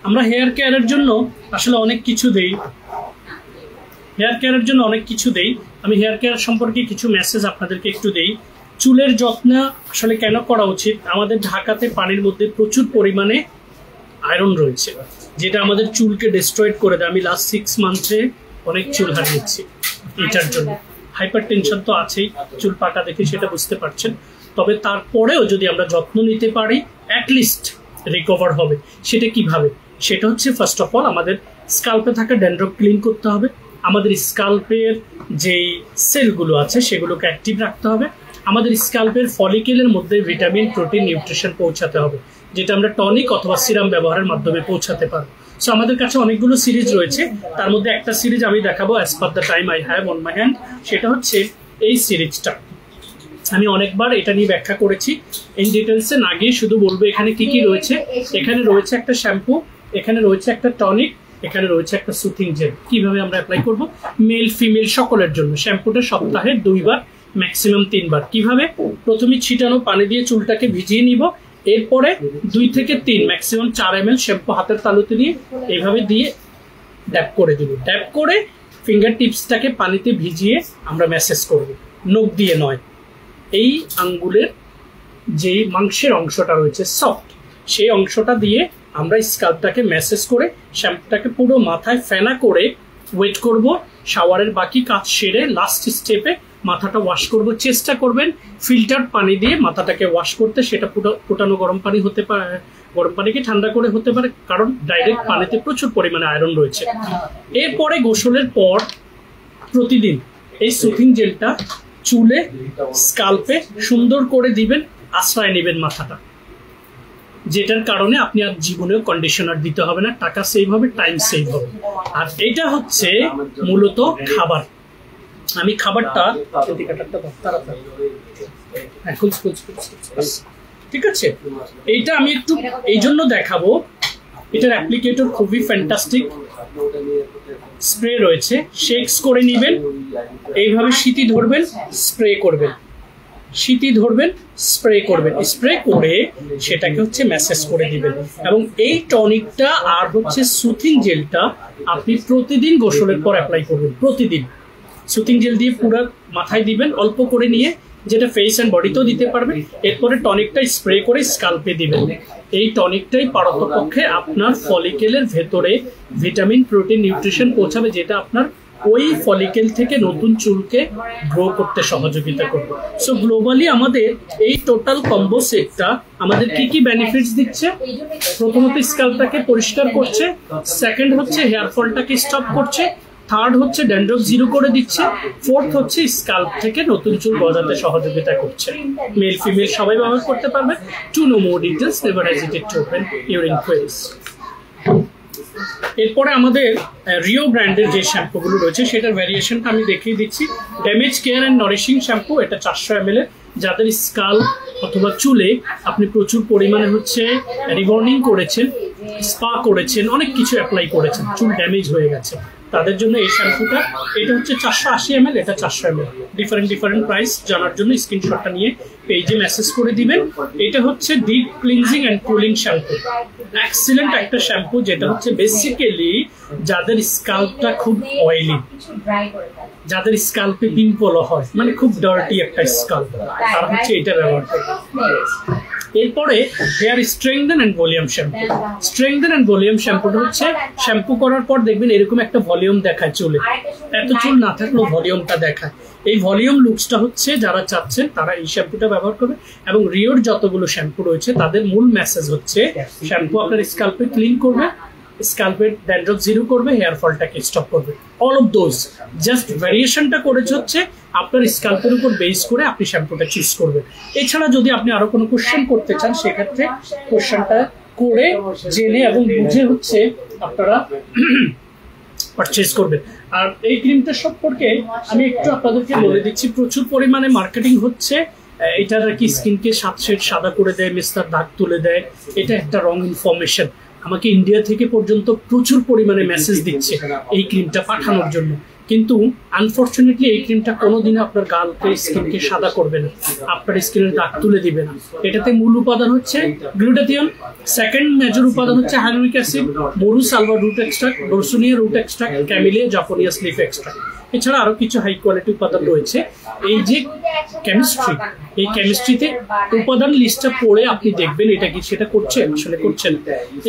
আমরা হেয়ার কেয়ারের জন্য আসলে অনেক কিছু দেই, আমি হেয়ার কেয়ার সম্পর্কে কিছু মেসেজ আপনাদেরকে একটু দেই। চুলের যত্ন আসলে কেন করা উচিত? আমাদের ঢাকাতে পানির মধ্যে প্রচুর পরিমাণে আয়রন রয়েছে, যেটা আমাদের চুলকে ডিস্ট্রয়েড করে দেয়। আমি লাস্ট 6 মান্থে অনেক চুল হারিয়েছি এটার জন্য। হাইপার টেনশন তো আছেই, চুল পাকা দেখে সেটা বুঝতে পারছেন। তবে তারপরেও যদি আমরা যত্ন নিতে পারি, অ্যাটলিস্ট রিকভার হবে। সেটা কিভাবে? সেটা হচ্ছে ফার্স্ট অফ অল আমাদের স্কাল্পে থাকা ড্যান্ড্রফ ক্লিন করতে হবে, আমাদের স্কাল্পের যেই সেলগুলো আছে সেগুলোকে অ্যাক্টিভ রাখতে হবে, আমাদের স্কাল্পের ফলিকেলের মধ্যে ভিটামিন, প্রোটিন, নিউট্রিশন পৌঁছাতে হবে, যেটা আমরা টনিক অথবা সিরাম ব্যবহারের মাধ্যমে পৌঁছাতে পারবো। সো আমাদের কাছে অনেকগুলো সিরিজ রয়েছে, তার মধ্যে একটা সিরিজ আমি দেখাবো as per the time I have on my hand. সেটা হচ্ছে এই সিরিজটা। আমি অনেকবার এটা নিয়ে ব্যাখ্যা করেছি, ইন ডিটেলসে না গিয়ে শুধু বলবো এখানে কি কি রয়েছে। এখানে রয়েছে একটা শ্যাম্পু, এখানে রয়েছে একটা টনিক, এখানে রয়েছে একটা সুথিং জেল। কিভাবে আমরা অ্যাপ্লাই করব? মেল ফিমেল সকলের জন্য। শ্যাম্পুটা সপ্তাহে 2 বার, ম্যাক্সিমাম 3 বার। কিভাবে? প্রথমে ছিটানো পানি দিয়ে চুলটাকে ভিজিয়ে নিব, এরপরে 2 থেকে 3 ম্যাক্সিমাম 4 ml শ্যাম্পু হাতের তালুতে নিয়ে এইভাবে দিয়ে ড্যাপ করে দিব। ড্যাপ করে ফিঙ্গার টিপসটাকে পানিতে ভিজিয়ে আমরা ম্যাসেজ করব, নখ দিয়ে নয়। এই আঙ্গুলের যে মাংসের অংশটা রয়েছে সফট, সেই অংশটা দিয়ে আমরা স্কাল্পটাকে ম্যাসেজ করে শ্যাম্পুটাকে পুরো মাথায় ফেনা করে ওয়েট করব। শাওয়ারের বাকি কাজ সেরে লাস্ট স্টেপে মাথাটা ওয়াশ করব। চেষ্টা করবেন ফিল্টার পানি দিয়ে মাথাটাকে ওয়াশ করতে। সেটা ফুটানো গরম পানি হতে পারে, গরম পানিকে ঠান্ডা করে হতে পারে, কারণ ডাইরেক্ট পানিতে প্রচুর পরিমাণে আয়রন রয়েছে। এরপরে গোসলের পর প্রতিদিন এই সুথিং জেলটা চুলে, স্কাল্পে সুন্দর করে দিবেন, আশ্রয় নেবেন মাথাটা, যেটার কারণে আপনি আর জীবনেও কন্ডিশনার দিতে হবে না, টাকা সেভ হবে, টাইম সেভ হবে। আর এটা হচ্ছে মূলত খাবার। আমি খাবারটা ঠিক আছে, এইটা আমি একটু এই জন্য দেখাবো, এটার অ্যাপ্লিকেটর খুবই ফ্যান্টাস্টিক। স্প্রে রয়েছে, শেকস করে নেবেন, এইভাবে সিটি ধরবেন, স্প্রে করবেন, সিটি ধরবেন, স্প্রে করবেন, স্প্রে করে সেটাকে হচ্ছে ম্যাসেজ করে দিবেন। এবং এই টনিকটা আর হচ্ছে সুথিং জেলটা আপনি প্রতিদিন গোসলের পর অ্যাপ্লাই করবেন। প্রতিদিন সুথিং জেল দিয়ে পুরো মাথায় দিবেন, অল্প করে নিয়ে, যেটা ফেস অ্যান্ড বডিতেও দিতে পারবেন। এরপরে টনিকটা স্প্রে করে স্কাল্পে দিবেন। এই টনিকটাই পারতপক্ষে আপনার ফলিকেলের ভেতরে ভিটামিন, প্রোটিন, নিউট্রিশন পৌঁছাবে, যেটা আপনার ওই ফলিকেল থেকে নতুন চুলকে গ্রো করতে সহযোগিতা করবে। সো গ্লোবালি আমাদের এই টোটাল কম্বো সেটটা আমাদের কি কি বেনিফিটস দিচ্ছে? প্রথমত স্কাল্পটাকে পরিষ্কার করছে, সেকেন্ড হচ্ছে হেয়ার ফলটাকে স্টপ করছে, থার্ড হচ্ছে ড্যান্ড্রফ জিরো করে দিচ্ছে, ফোর্থ হচ্ছে স্কাল্প থেকে নতুন চুল গজাতে সহযোগিতা করছে। মেল ফিমেল সবাই ব্যবহার করতে পারবে। To know more details, never hesitate to open your inquiries. এরপরে আমাদের রিও ব্র্যান্ডের যে শ্যাম্পুগুলো রয়েছে সেটার ভ্যারিয়েশনটা আমি দেখিয়ে দিচ্ছি। Damage care and nourishing shampoo, এটা 400 ml। যাদের স্কাল্প অথবা চুলে আপনি প্রচুর পরিমাণে হচ্ছে রিবর্নিং করেছেন, স্পা করেছেন, অনেক কিছু অ্যাপ্লাই করেছেন, চুল ড্যামেজ হয়ে গেছে, তাদের জন্য এই শ্যাম্পুটা। এটা হচ্ছে 480 ml, এটা 400 ml। ডিফারেন্ট প্রাইস জানার জন্য স্ক্রিনশটটা নিয়ে পেজে মেসেজ করে দিবেন। এটা হচ্ছে deep cleansing and cooling shampoo, excellent একটা শ্যাম্পু, যেটা হচ্ছে বেসিক্যালি যাদের স্কাল্পটা খুব অয়েলি, যাদের স্কাল্পে পিম্পল হয়, মানে খুব ডার্টি একটা স্কাল্প, তারা হচ্ছে এটা ব্যবহার করে। এরপরে hair strengthen and volume shampoo. Strengthen and volume শ্যাম্পুটা হচ্ছে শ্যাম্পু করার পর দেখবেন এরকম একটা ভলিউম দেখায় চুলে, এত চুল না থাকলেও ভলিউমটা দেখায়। এই ভলিউম লুকসটা হচ্ছে যারা চাচ্ছেন তারা এই শ্যাম্পুটা ব্যবহার করবে। এবং রিওর যতগুলো শ্যাম্পু রয়েছে তাদের মূল মেসেজ হচ্ছে শ্যাম্পু আপনার স্কাল্পে ক্লিন করবে, স্ক্যাল্পের ড্যান্ড্রফ জিরো করবে, হেয়ার ফলটাকে স্টপ করবে। অল অফ দোজ জাস্ট ভ্যারিয়েশনটা করেছে হচ্ছে আপনার স্ক্যাল্পের উপর বেস করে আপনি শ্যাম্পুটা চুজ করবেন। এছাড়া যদি আপনি আরো কোনো কোশ্চেন করতে চান সেক্ষেত্রে কোশ্চেনটা করে জেনে এবং বুঝে হচ্ছে আপনারা পারচেজ করবেন। আর এই ক্রিমটা সম্পর্কে আমি একটু আপনাদেরকে বলে দিচ্ছি, প্রচুর পরিমাণে মার্কেটিং হচ্ছে। এটা নাকি স্কিনকে 7 শেড সাদা করে দেয়, মেস্তার দাগ তুলে দেয়। এটা একটা রং ইনফরমেশন। আমাকে ইন্ডিয়া থেকে পর্যন্ত প্রচুর পরিমাণে মেসেজ দিচ্ছে এই ক্রিমটা পাঠানোর জন্য, কিন্তু আনফরচুনেটলি এই ক্রিমটা কোনোদিনও আপনার গালকে স্কিনকে সাদা করবে না, আপনার স্কিনের দাগ তুলে দিবে না। এটাতে মূল উপাদান হচ্ছে গ্লুটাথিয়ন, সেকেন্ড মেজর উপাদান হচ্ছে হাইলোরিক অ্যাসিড, মরু salvia root extract, dorstenia root extract, camellia japonica leaf extract. এছাড়া আরো কিছু হাই কোয়ালিটি উপাদান রয়েছে। এই যে কেমিস্ট্রি, এই কেমিস্ট্রিতে উপাদান লিস্টটা পড়ে আপনি দেখবেন এটা কি সেটা করছে, আসলে করছেন।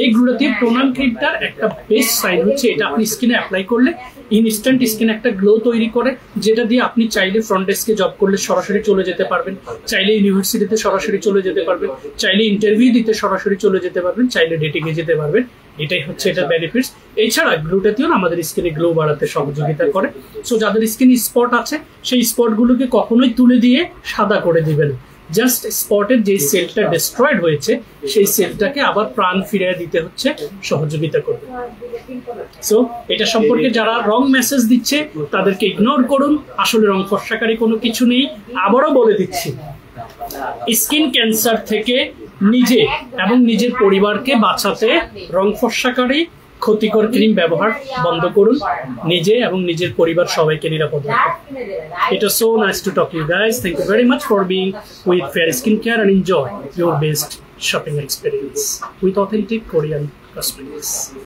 এই গ্লুটাথিয়ন টোনাল ক্রিমটার একটা বেস্ট সাইড হচ্ছে এটা আপনি স্কিনে অ্যাপ্লাই করলে ইনস্ট্যান্ট স্কিন একটা গ্লো তৈরি করে, যেটা দিয়ে আপনি চাইলে ফ্রন্ট ডেস্কে জব করলে সরাসরি চলে যেতে পারবেন, চাইলে ইউনিভার্সিটিতে সরাসরি চলে যেতে পারবেন, চাইলে ইন্টারভিউ দিতে সরাসরি চলে যেতে পারবেন, চাইলে ডেটিং এ যেতে পারবেন। এটাই হচ্ছে এটা বেনিফিটস। এছাড়া গ্লুটাথিয়ন আমাদের স্কিনে গ্লো বাড়াতে সহযোগিতা করে। সো যাদের স্কিনে স্পট আছে সেই স্পটগুলোকে কখনোই তুলে দিয়ে সাদা করে দিবেন, জাস্ট স্পটের যে সেলটা ডিস্ট্রয়েড হয়েছে সেই সেলটাকে আবার প্রাণ ফিরিয়ে দিতে হচ্ছে সহযোগিতা করবে। সো এটা সম্পর্কে যারা রং মেসেজ দিচ্ছে তাদেরকে ইগনোর করুন, আসলে রং ফর্সাকারী কোনো কিছু নেই। আবারও বলে দিচ্ছি, স্কিন ক্যান্সার থেকে নিজে এবং নিজের পরিবারকে বাঁচাতে রং ফর্সাকারী ক্ষতিকর ক্রিম ব্যবহার বন্ধ করুন, নিজে এবং নিজের পরিবার সবাইকে নিরাপদ রাখুন। It was so nice to talk to you guys. Thank you very much for being with Fair Skincare and enjoy your best shopping experience with authentic Korean cosmetics.